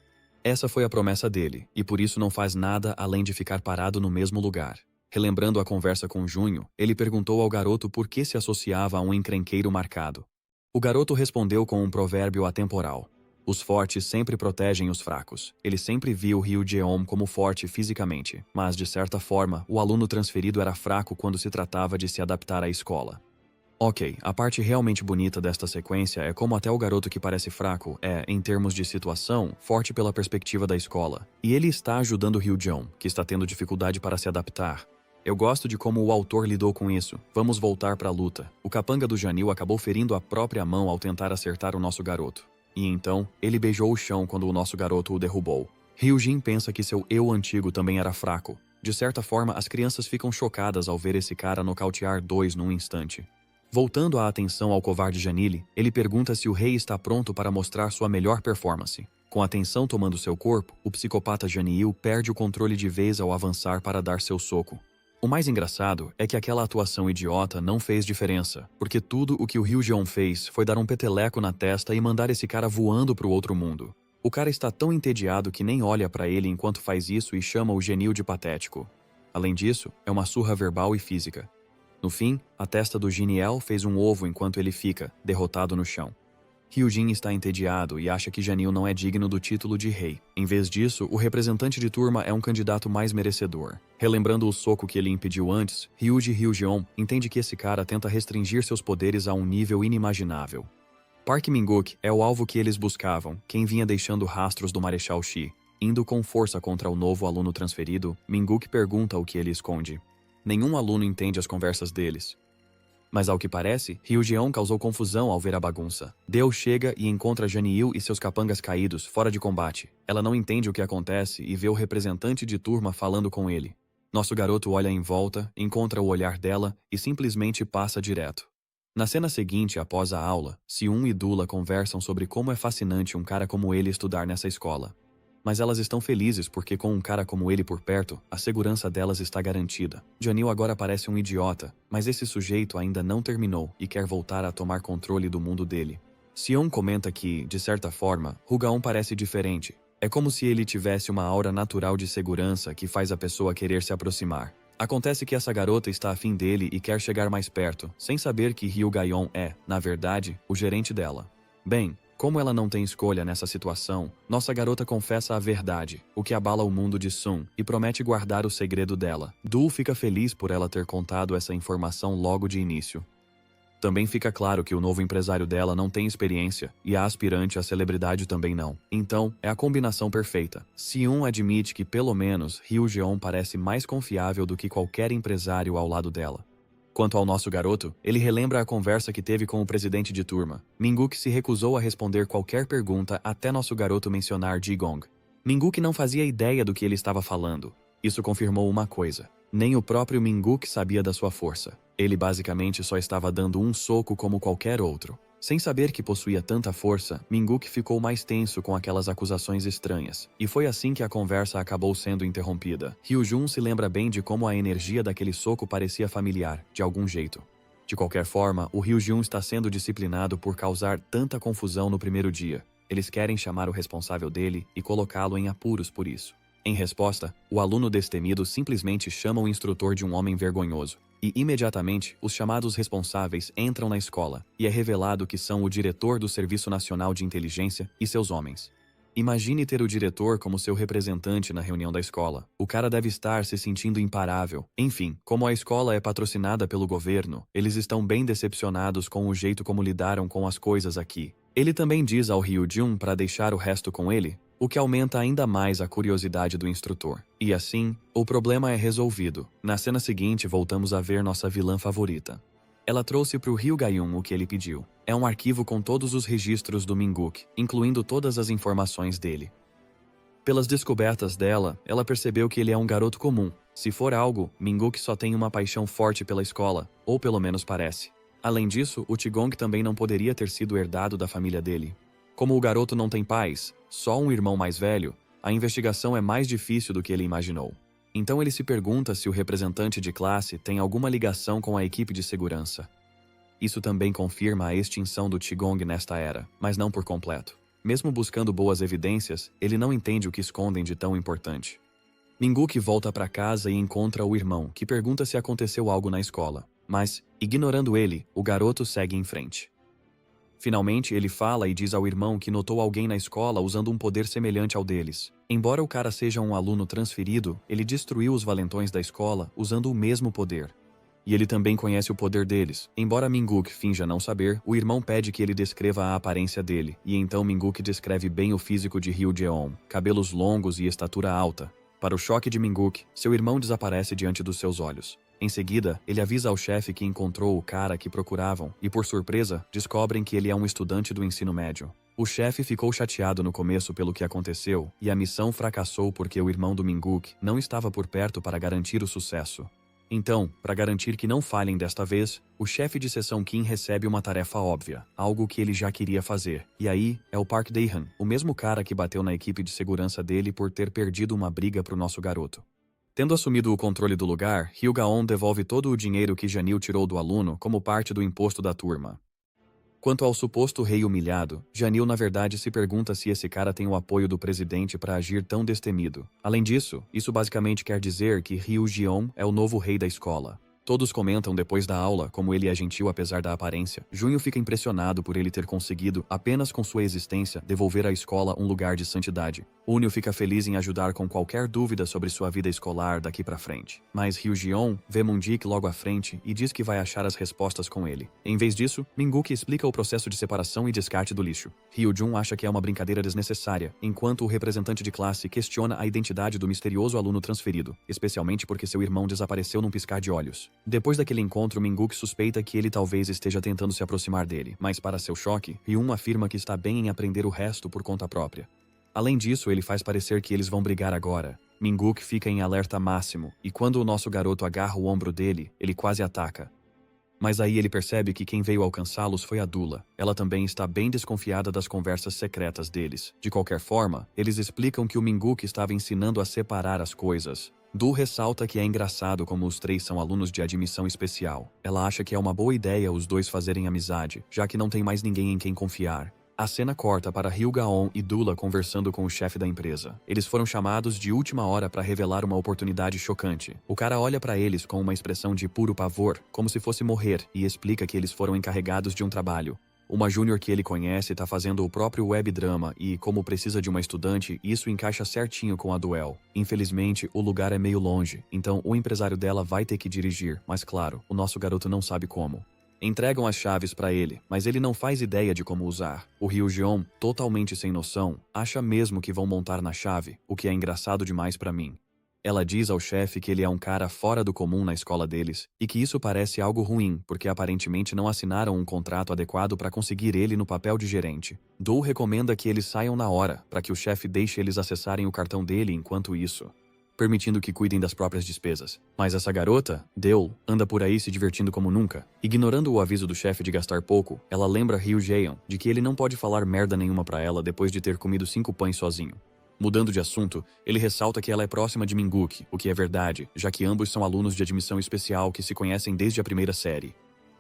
Essa foi a promessa dele, e por isso não faz nada além de ficar parado no mesmo lugar. Relembrando a conversa com Junho, ele perguntou ao garoto por que se associava a um encrenqueiro marcado. O garoto respondeu com um provérbio atemporal. Os fortes sempre protegem os fracos. Ele sempre viu Ryujeon como forte fisicamente, mas de certa forma, o aluno transferido era fraco quando se tratava de se adaptar à escola. Ok, a parte realmente bonita desta sequência é como até o garoto que parece fraco é, em termos de situação, forte pela perspectiva da escola. E ele está ajudando Ryujeon, que está tendo dificuldade para se adaptar. Eu gosto de como o autor lidou com isso. Vamos voltar para a luta. O capanga do Janil acabou ferindo a própria mão ao tentar acertar o nosso garoto. E então, ele beijou o chão quando o nosso garoto o derrubou. Ryujin pensa que seu eu antigo também era fraco. De certa forma, as crianças ficam chocadas ao ver esse cara nocautear dois num instante. Voltando a atenção ao covarde Janili, ele pergunta se o rei está pronto para mostrar sua melhor performance. Com a tensão tomando seu corpo, o psicopata Janil perde o controle de vez ao avançar para dar seu soco. O mais engraçado é que aquela atuação idiota não fez diferença, porque tudo o que o Ryujeon fez foi dar um peteleco na testa e mandar esse cara voando para o outro mundo. O cara está tão entediado que nem olha para ele enquanto faz isso e chama o Genil de patético. Além disso, é uma surra verbal e física. No fim, a testa do Giniel fez um ovo enquanto ele fica, derrotado no chão. Ryujin está entediado e acha que Janil não é digno do título de rei. Em vez disso, o representante de turma é um candidato mais merecedor. Relembrando o soco que ele impediu antes, Ryuji Ryujeon entende que esse cara tenta restringir seus poderes a um nível inimaginável. Park Min-guk é o alvo que eles buscavam, quem vinha deixando rastros do Marechal Xi. Indo com força contra o novo aluno transferido, Minguk pergunta o que ele esconde. Nenhum aluno entende as conversas deles. Mas ao que parece, Ryujeon causou confusão ao ver a bagunça. Deo chega e encontra Janiil e seus capangas caídos, fora de combate. Ela não entende o que acontece e vê o representante de turma falando com ele. Nosso garoto olha em volta, encontra o olhar dela e simplesmente passa direto. Na cena seguinte, após a aula, Seun e Dula conversam sobre como é fascinante um cara como ele estudar nessa escola. Mas elas estão felizes porque com um cara como ele por perto, a segurança delas está garantida. Janil agora parece um idiota, mas esse sujeito ainda não terminou e quer voltar a tomar controle do mundo dele. Seon comenta que, de certa forma, Rugaon parece diferente. É como se ele tivesse uma aura natural de segurança que faz a pessoa querer se aproximar. Acontece que essa garota está afim dele e quer chegar mais perto, sem saber que Ryugaon é, na verdade, o gerente dela. Bem, como ela não tem escolha nessa situação, nossa garota confessa a verdade, o que abala o mundo de Sun, e promete guardar o segredo dela. Dul fica feliz por ela ter contado essa informação logo de início. Também fica claro que o novo empresário dela não tem experiência, e a aspirante à celebridade também não. Então, é a combinação perfeita. Seun admite que pelo menos Ryujeon parece mais confiável do que qualquer empresário ao lado dela. Quanto ao nosso garoto, ele relembra a conversa que teve com o presidente de turma. Minguk se recusou a responder qualquer pergunta até nosso garoto mencionar Jigong. Minguk não fazia ideia do que ele estava falando. Isso confirmou uma coisa. Nem o próprio Minguk sabia da sua força. Ele basicamente só estava dando um soco como qualquer outro. Sem saber que possuía tanta força, Minguk ficou mais tenso com aquelas acusações estranhas. E foi assim que a conversa acabou sendo interrompida. Hyujun se lembra bem de como a energia daquele soco parecia familiar, de algum jeito. De qualquer forma, o Hyujun está sendo disciplinado por causar tanta confusão no primeiro dia. Eles querem chamar o responsável dele e colocá-lo em apuros por isso. Em resposta, o aluno destemido simplesmente chama o instrutor de um homem vergonhoso. E imediatamente, os chamados responsáveis entram na escola, e é revelado que são o diretor do Serviço Nacional de Inteligência e seus homens. Imagine ter o diretor como seu representante na reunião da escola. O cara deve estar se sentindo imparável. Enfim, como a escola é patrocinada pelo governo, eles estão bem decepcionados com o jeito como lidaram com as coisas aqui. Ele também diz ao Ryujun para deixar o resto com ele, o que aumenta ainda mais a curiosidade do instrutor. E assim, o problema é resolvido. Na cena seguinte, voltamos a ver nossa vilã favorita. Ela trouxe para o Ryugayun o que ele pediu. É um arquivo com todos os registros do Minguk, incluindo todas as informações dele. Pelas descobertas dela, ela percebeu que ele é um garoto comum. Se for algo, Minguk só tem uma paixão forte pela escola, ou pelo menos parece. Além disso, o Qigong também não poderia ter sido herdado da família dele. Como o garoto não tem pais, só um irmão mais velho, a investigação é mais difícil do que ele imaginou. Então ele se pergunta se o representante de classe tem alguma ligação com a equipe de segurança. Isso também confirma a extinção do Qigong nesta era, mas não por completo. Mesmo buscando boas evidências, ele não entende o que escondem de tão importante. Minguk volta para casa e encontra o irmão, que pergunta se aconteceu algo na escola. Mas, ignorando ele, o garoto segue em frente. Finalmente, ele fala e diz ao irmão que notou alguém na escola usando um poder semelhante ao deles. Embora o cara seja um aluno transferido, ele destruiu os valentões da escola usando o mesmo poder. E ele também conhece o poder deles. Embora Minguk finja não saber, o irmão pede que ele descreva a aparência dele, e então Minguk descreve bem o físico de Ryujeon, cabelos longos e estatura alta. Para o choque de Minguk, seu irmão desaparece diante dos seus olhos. Em seguida, ele avisa ao chefe que encontrou o cara que procuravam e, por surpresa, descobrem que ele é um estudante do ensino médio. O chefe ficou chateado no começo pelo que aconteceu e a missão fracassou porque o irmão do Minguk não estava por perto para garantir o sucesso. Então, para garantir que não falhem desta vez, o chefe de seção Kim recebe uma tarefa óbvia, algo que ele já queria fazer. E aí, é o Park Dae-han, o mesmo cara que bateu na equipe de segurança dele por ter perdido uma briga pro nosso garoto. Tendo assumido o controle do lugar, Ryugaon devolve todo o dinheiro que Janil tirou do aluno como parte do imposto da turma. Quanto ao suposto rei humilhado, Janil na verdade se pergunta se esse cara tem o apoio do presidente para agir tão destemido. Além disso, isso basicamente quer dizer que Ryujeon é o novo rei da escola. Todos comentam depois da aula como ele é gentil apesar da aparência. Junho fica impressionado por ele ter conseguido, apenas com sua existência, devolver à escola um lugar de santidade. Unil fica feliz em ajudar com qualquer dúvida sobre sua vida escolar daqui pra frente. Mas Ryujeon vê Moondik logo à frente e diz que vai achar as respostas com ele. Em vez disso, Mingguk explica o processo de separação e descarte do lixo. Hyojun acha que é uma brincadeira desnecessária, enquanto o representante de classe questiona a identidade do misterioso aluno transferido, especialmente porque seu irmão desapareceu num piscar de olhos. Depois daquele encontro, Mingguk suspeita que ele talvez esteja tentando se aproximar dele, mas para seu choque, Ryun afirma que está bem em aprender o resto por conta própria. Além disso, ele faz parecer que eles vão brigar agora. Mingguk fica em alerta máximo, e quando o nosso garoto agarra o ombro dele, ele quase ataca. Mas aí ele percebe que quem veio alcançá-los foi a Dula. Ela também está bem desconfiada das conversas secretas deles. De qualquer forma, eles explicam que o Mingguk estava ensinando a separar as coisas. Du ressalta que é engraçado como os três são alunos de admissão especial. Ela acha que é uma boa ideia os dois fazerem amizade, já que não tem mais ninguém em quem confiar. A cena corta para Ryugaon e Dula conversando com o chefe da empresa. Eles foram chamados de última hora para revelar uma oportunidade chocante. O cara olha para eles com uma expressão de puro pavor, como se fosse morrer, e explica que eles foram encarregados de um trabalho. Uma júnior que ele conhece está fazendo o próprio web drama e, como precisa de uma estudante, isso encaixa certinho com a Duel. Infelizmente, o lugar é meio longe, então o empresário dela vai ter que dirigir, mas claro, o nosso garoto não sabe como. Entregam as chaves para ele, mas ele não faz ideia de como usar. O Ryujeon, totalmente sem noção, acha mesmo que vão montar na chave, o que é engraçado demais para mim. Ela diz ao chefe que ele é um cara fora do comum na escola deles, e que isso parece algo ruim, porque aparentemente não assinaram um contrato adequado para conseguir ele no papel de gerente. Dou recomenda que eles saiam na hora, para que o chefe deixe eles acessarem o cartão dele enquanto isso, permitindo que cuidem das próprias despesas. Mas essa garota, Deol, anda por aí se divertindo como nunca. Ignorando o aviso do chefe de gastar pouco, ela lembra Ryujeon de que ele não pode falar merda nenhuma pra ela depois de ter comido 5 pães sozinho. Mudando de assunto, ele ressalta que ela é próxima de Mingguk, o que é verdade, já que ambos são alunos de admissão especial que se conhecem desde a primeira série.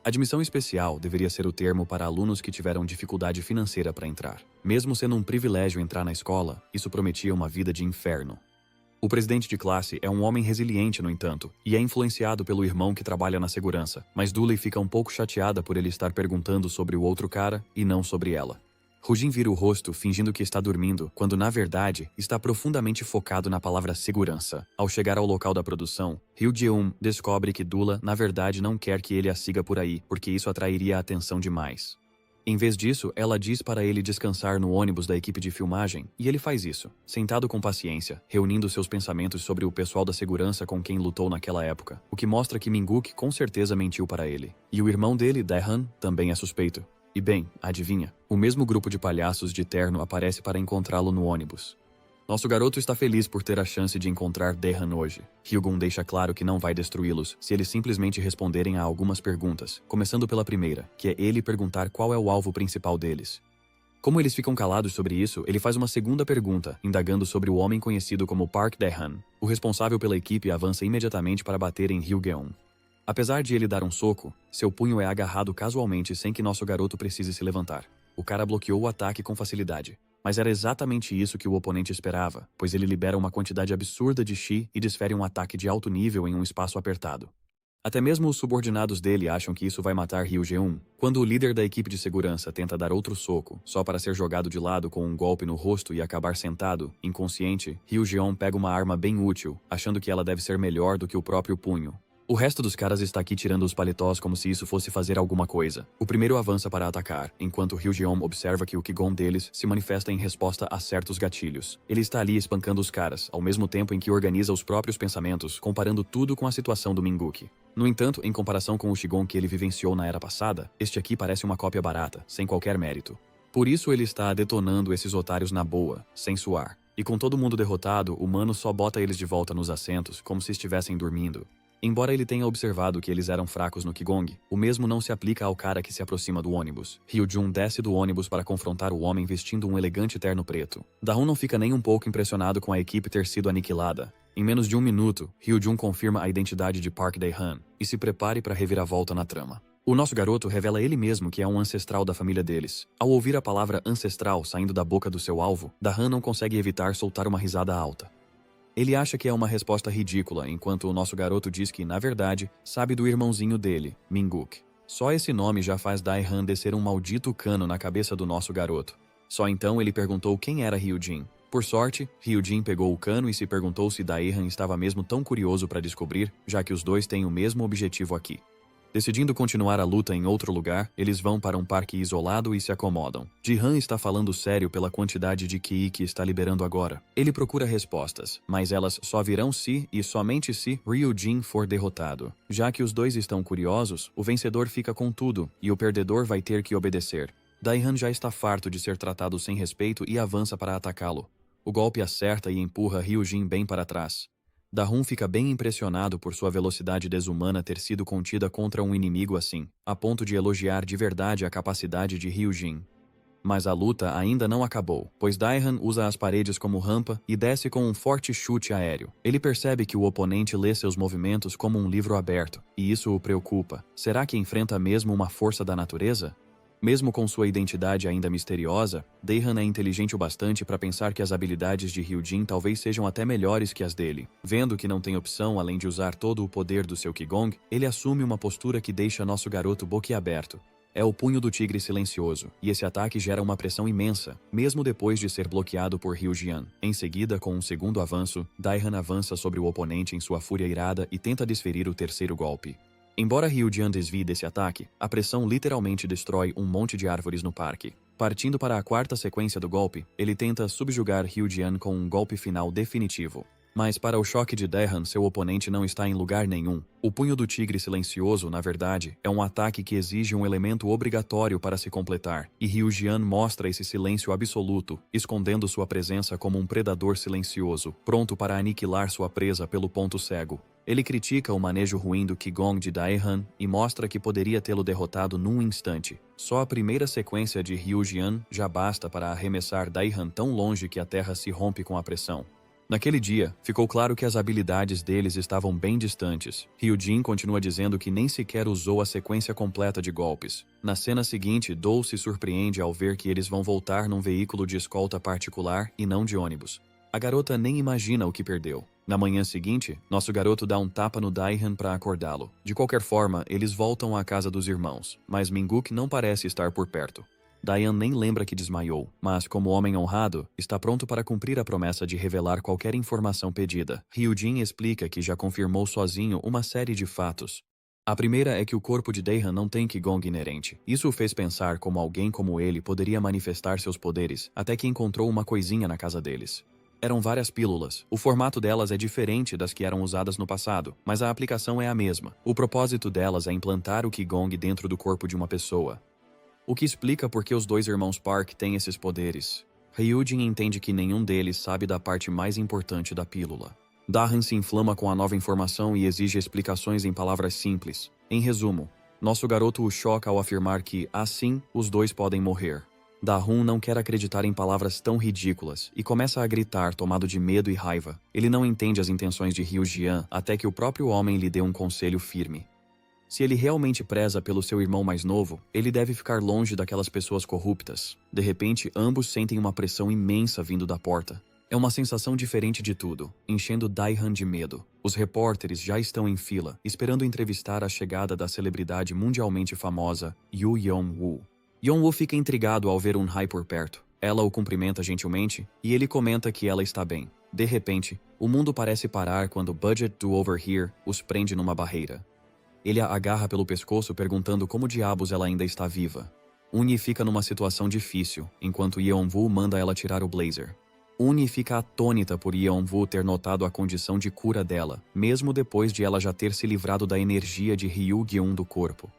Admissão especial deveria ser o termo para alunos que tiveram dificuldade financeira para entrar. Mesmo sendo um privilégio entrar na escola, isso prometia uma vida de inferno. O presidente de classe é um homem resiliente, no entanto, e é influenciado pelo irmão que trabalha na segurança, mas Dooley fica um pouco chateada por ele estar perguntando sobre o outro cara e não sobre ela. Rujin vira o rosto fingindo que está dormindo, quando na verdade está profundamente focado na palavra segurança. Ao chegar ao local da produção, Ryujeon descobre que Dula na verdade não quer que ele a siga por aí, porque isso atrairia a atenção demais. Em vez disso, ela diz para ele descansar no ônibus da equipe de filmagem, e ele faz isso, sentado com paciência, reunindo seus pensamentos sobre o pessoal da segurança com quem lutou naquela época, o que mostra que Mingguk com certeza mentiu para ele. E o irmão dele, Daehan, também é suspeito. E bem, adivinha, o mesmo grupo de palhaços de terno aparece para encontrá-lo no ônibus. Nosso garoto está feliz por ter a chance de encontrar Daehan hoje. Hyugun deixa claro que não vai destruí-los se eles simplesmente responderem a algumas perguntas, começando pela primeira, que é ele perguntar qual é o alvo principal deles. Como eles ficam calados sobre isso, ele faz uma segunda pergunta, indagando sobre o homem conhecido como Park Daehan. O responsável pela equipe avança imediatamente para bater em Ryugeon. Apesar de ele dar um soco, seu punho é agarrado casualmente sem que nosso garoto precise se levantar. O cara bloqueou o ataque com facilidade. Mas era exatamente isso que o oponente esperava, pois ele libera uma quantidade absurda de chi e desfere um ataque de alto nível em um espaço apertado. Até mesmo os subordinados dele acham que isso vai matar Ryujeon. Quando o líder da equipe de segurança tenta dar outro soco, só para ser jogado de lado com um golpe no rosto e acabar sentado, inconsciente, Ryujeon pega uma arma bem útil, achando que ela deve ser melhor do que o próprio punho. O resto dos caras está aqui tirando os paletós como se isso fosse fazer alguma coisa. O primeiro avança para atacar, enquanto Ryujeon observa que o Kigon deles se manifesta em resposta a certos gatilhos. Ele está ali espancando os caras, ao mesmo tempo em que organiza os próprios pensamentos, comparando tudo com a situação do Mingguk. No entanto, em comparação com o Shigon que ele vivenciou na era passada, este aqui parece uma cópia barata, sem qualquer mérito. Por isso ele está detonando esses otários na boa, sem suar. E com todo mundo derrotado, o mano só bota eles de volta nos assentos, como se estivessem dormindo. Embora ele tenha observado que eles eram fracos no Qigong, o mesmo não se aplica ao cara que se aproxima do ônibus. Hyojun desce do ônibus para confrontar o homem vestindo um elegante terno preto. Dahun não fica nem um pouco impressionado com a equipe ter sido aniquilada. Em menos de um minuto, Hyojun confirma a identidade de Park Daehan e se prepare para a reviravolta na trama. O nosso garoto revela ele mesmo que é um ancestral da família deles. Ao ouvir a palavra ancestral saindo da boca do seu alvo, Dahan não consegue evitar soltar uma risada alta. Ele acha que é uma resposta ridícula, enquanto o nosso garoto diz que, na verdade, sabe do irmãozinho dele, Minguk. Só esse nome já faz Dae-han descer um maldito cano na cabeça do nosso garoto. Só então ele perguntou quem era Hyojin. Por sorte, Hyojin pegou o cano e se perguntou se Dae-han estava mesmo tão curioso para descobrir, já que os dois têm o mesmo objetivo aqui. Decidindo continuar a luta em outro lugar, eles vão para um parque isolado e se acomodam. Ji-han está falando sério pela quantidade de Ki que está liberando agora. Ele procura respostas, mas elas só virão se e somente se Ryujin for derrotado. Já que os dois estão curiosos, o vencedor fica com tudo e o perdedor vai ter que obedecer. Dae-han já está farto de ser tratado sem respeito e avança para atacá-lo. O golpe acerta e empurra Ryujin bem para trás. Da-hun fica bem impressionado por sua velocidade desumana ter sido contida contra um inimigo assim, a ponto de elogiar de verdade a capacidade de Ryujin. Mas a luta ainda não acabou, pois Dae-han usa as paredes como rampa e desce com um forte chute aéreo. Ele percebe que o oponente lê seus movimentos como um livro aberto, e isso o preocupa. Será que enfrenta mesmo uma força da natureza? Mesmo com sua identidade ainda misteriosa, Dae-han é inteligente o bastante para pensar que as habilidades de Ryujin talvez sejam até melhores que as dele. Vendo que não tem opção além de usar todo o poder do seu Qigong, ele assume uma postura que deixa nosso garoto boquiaberto. É o punho do tigre silencioso, e esse ataque gera uma pressão imensa, mesmo depois de ser bloqueado por Ryujian. Em seguida, com um segundo avanço, Dae-han avança sobre o oponente em sua fúria irada e tenta desferir o terceiro golpe. Embora Ryujian desvie desse ataque, a pressão literalmente destrói um monte de árvores no parque. Partindo para a quarta sequência do golpe, ele tenta subjugar Ryujian com um golpe final definitivo. Mas para o choque de Dae-han, seu oponente não está em lugar nenhum. O punho do tigre silencioso, na verdade, é um ataque que exige um elemento obrigatório para se completar, e Ryujian mostra esse silêncio absoluto, escondendo sua presença como um predador silencioso, pronto para aniquilar sua presa pelo ponto cego. Ele critica o manejo ruim do Qigong de Dae-han e mostra que poderia tê-lo derrotado num instante. Só a primeira sequência de Ryujian já basta para arremessar Dae-han tão longe que a terra se rompe com a pressão. Naquele dia, ficou claro que as habilidades deles estavam bem distantes. Ryujin continua dizendo que nem sequer usou a sequência completa de golpes. Na cena seguinte, Dou se surpreende ao ver que eles vão voltar num veículo de escolta particular e não de ônibus. A garota nem imagina o que perdeu. Na manhã seguinte, nosso garoto dá um tapa no Dae-han para acordá-lo. De qualquer forma, eles voltam à casa dos irmãos, mas Minguk não parece estar por perto. Dae-han nem lembra que desmaiou, mas como homem honrado, está pronto para cumprir a promessa de revelar qualquer informação pedida. Ryujin explica que já confirmou sozinho uma série de fatos. A primeira é que o corpo de Dae-han não tem Qigong inerente. Isso o fez pensar como alguém como ele poderia manifestar seus poderes, até que encontrou uma coisinha na casa deles. Eram várias pílulas. O formato delas é diferente das que eram usadas no passado, mas a aplicação é a mesma. O propósito delas é implantar o Qigong dentro do corpo de uma pessoa. O que explica por que os dois irmãos Park têm esses poderes. Ryujin entende que nenhum deles sabe da parte mais importante da pílula. Dae-han se inflama com a nova informação e exige explicações em palavras simples. Em resumo, nosso garoto o choca ao afirmar que, assim, os dois podem morrer. Da-hun não quer acreditar em palavras tão ridículas e começa a gritar, tomado de medo e raiva. Ele não entende as intenções de Ryujian até que o próprio homem lhe dê um conselho firme. Se ele realmente preza pelo seu irmão mais novo, ele deve ficar longe daquelas pessoas corruptas. De repente, ambos sentem uma pressão imensa vindo da porta. É uma sensação diferente de tudo, enchendo Dae-han de medo. Os repórteres já estão em fila, esperando entrevistar a chegada da celebridade mundialmente famosa Yu Yeon-woo. Yeon-woo fica intrigado ao ver Un-hai por perto. Ela o cumprimenta gentilmente e ele comenta que ela está bem. De repente, o mundo parece parar quando Budget do Over Here os prende numa barreira. Ele a agarra pelo pescoço perguntando como diabos ela ainda está viva. Uni fica numa situação difícil, enquanto Yeon-woo manda ela tirar o blazer. Uni fica atônita por Yeon-woo ter notado a condição de cura dela, mesmo depois de ela já ter se livrado da energia de Ryu-geun do corpo.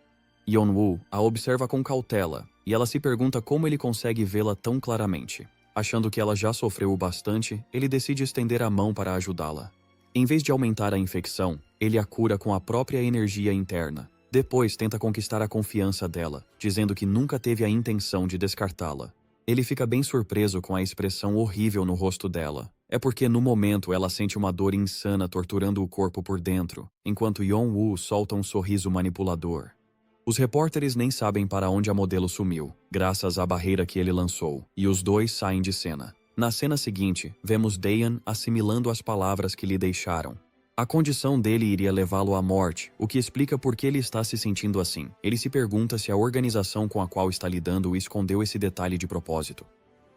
Yeon-woo a observa com cautela, e ela se pergunta como ele consegue vê-la tão claramente. Achando que ela já sofreu o bastante, ele decide estender a mão para ajudá-la. Em vez de aumentar a infecção, ele a cura com a própria energia interna. Depois tenta conquistar a confiança dela, dizendo que nunca teve a intenção de descartá-la. Ele fica bem surpreso com a expressão horrível no rosto dela. É porque no momento ela sente uma dor insana torturando o corpo por dentro, enquanto Yeon-woo solta um sorriso manipulador. Os repórteres nem sabem para onde a modelo sumiu, graças à barreira que ele lançou, e os dois saem de cena. Na cena seguinte, vemos Daehan assimilando as palavras que lhe deixaram. A condição dele iria levá-lo à morte, o que explica por que ele está se sentindo assim. Ele se pergunta se a organização com a qual está lidando escondeu esse detalhe de propósito.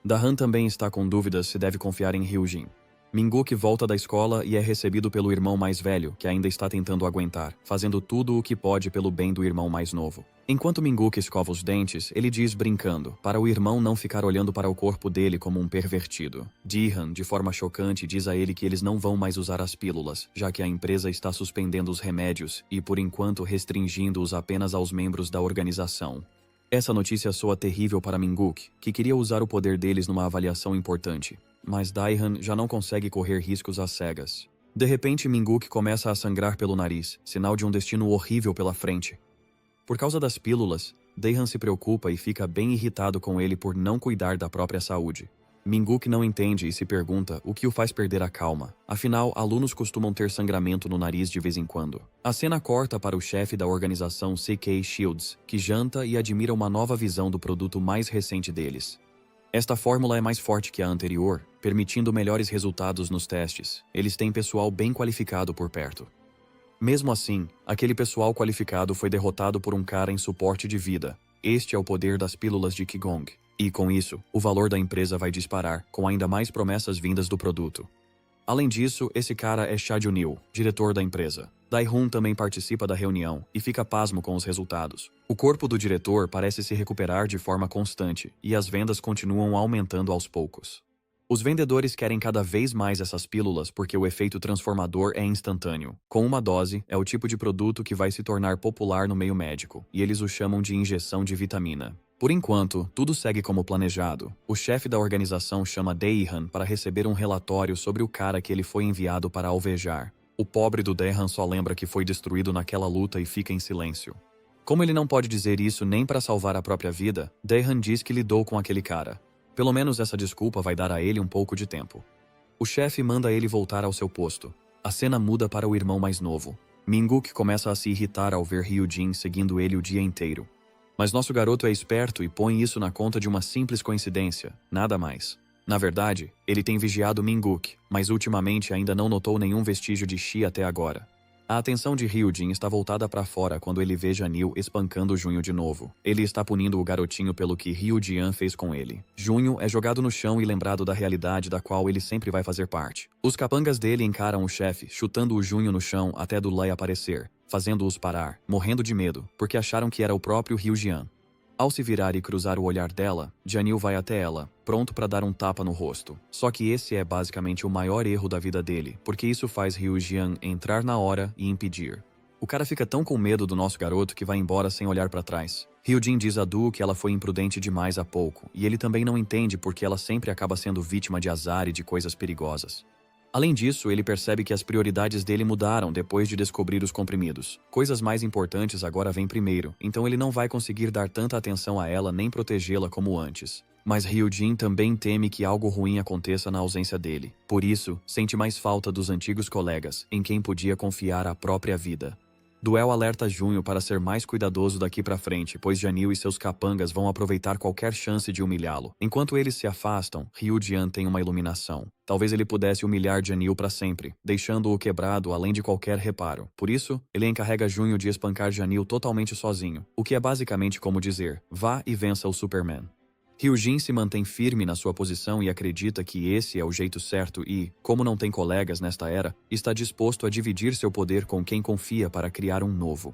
Da-han também está com dúvidas se deve confiar em Hyojin. Min-guk volta da escola e é recebido pelo irmão mais velho, que ainda está tentando aguentar, fazendo tudo o que pode pelo bem do irmão mais novo. Enquanto Min-guk escova os dentes, ele diz brincando, para o irmão não ficar olhando para o corpo dele como um pervertido. Ji-han, de forma chocante, diz a ele que eles não vão mais usar as pílulas, já que a empresa está suspendendo os remédios e, por enquanto, restringindo-os apenas aos membros da organização. Essa notícia soa terrível para Min-guk, que queria usar o poder deles numa avaliação importante. Mas Daehan já não consegue correr riscos às cegas. De repente, Min-guk começa a sangrar pelo nariz, sinal de um destino horrível pela frente. Por causa das pílulas, Daehan se preocupa e fica bem irritado com ele por não cuidar da própria saúde. Min-guk não entende e se pergunta o que o faz perder a calma. Afinal, alunos costumam ter sangramento no nariz de vez em quando. A cena corta para o chefe da organização CK Shields, que janta e admira uma nova visão do produto mais recente deles. Esta fórmula é mais forte que a anterior, permitindo melhores resultados nos testes. Eles têm pessoal bem qualificado por perto. Mesmo assim, aquele pessoal qualificado foi derrotado por um cara em suporte de vida. Este é o poder das pílulas de Qigong. E com isso, o valor da empresa vai disparar, com ainda mais promessas vindas do produto. Além disso, esse cara é Cha Jun-il, diretor da empresa. Dae-hun também participa da reunião e fica pasmo com os resultados. O corpo do diretor parece se recuperar de forma constante e as vendas continuam aumentando aos poucos. Os vendedores querem cada vez mais essas pílulas porque o efeito transformador é instantâneo. Com uma dose, é o tipo de produto que vai se tornar popular no meio médico, e eles o chamam de injeção de vitamina. Por enquanto, tudo segue como planejado. O chefe da organização chama Daehan para receber um relatório sobre o cara que ele foi enviado para alvejar. O pobre do Daehan só lembra que foi destruído naquela luta e fica em silêncio. Como ele não pode dizer isso nem para salvar a própria vida, Daehan diz que lidou com aquele cara. Pelo menos essa desculpa vai dar a ele um pouco de tempo. O chefe manda ele voltar ao seu posto. A cena muda para o irmão mais novo. Min-guk começa a se irritar ao ver Hyojin seguindo ele o dia inteiro. Mas nosso garoto é esperto e põe isso na conta de uma simples coincidência, nada mais. Na verdade, ele tem vigiado Min-guk, mas ultimamente ainda não notou nenhum vestígio de Chi até agora. A atenção de Hyojin está voltada para fora quando ele vê Janil espancando Junho de novo. Ele está punindo o garotinho pelo que Hyo-jian fez com ele. Junho é jogado no chão e lembrado da realidade da qual ele sempre vai fazer parte. Os capangas dele encaram o chefe, chutando o Junho no chão até Dulai aparecer, fazendo-os parar, morrendo de medo, porque acharam que era o próprio Hyo-jian. Ao se virar e cruzar o olhar dela, Janil vai até ela, pronto para dar um tapa no rosto. Só que esse é basicamente o maior erro da vida dele, porque isso faz Hyo-jian entrar na hora e impedir. O cara fica tão com medo do nosso garoto que vai embora sem olhar para trás. Hyojin diz a Du que ela foi imprudente demais há pouco, e ele também não entende porque ela sempre acaba sendo vítima de azar e de coisas perigosas. Além disso, ele percebe que as prioridades dele mudaram depois de descobrir os comprimidos. Coisas mais importantes agora vêm primeiro, então ele não vai conseguir dar tanta atenção a ela nem protegê-la como antes. Mas Hyojin também teme que algo ruim aconteça na ausência dele. Por isso, sente mais falta dos antigos colegas, em quem podia confiar a própria vida. Duel alerta Junho para ser mais cuidadoso daqui pra frente, pois Janil e seus capangas vão aproveitar qualquer chance de humilhá-lo. Enquanto eles se afastam, Hyo-jian tem uma iluminação. Talvez ele pudesse humilhar Janil para sempre, deixando-o quebrado além de qualquer reparo. Por isso, ele encarrega Junho de espancar Janil totalmente sozinho, o que é basicamente como dizer, vá e vença o Superman. Hyojin se mantém firme na sua posição e acredita que esse é o jeito certo e, como não tem colegas nesta era, está disposto a dividir seu poder com quem confia para criar um novo.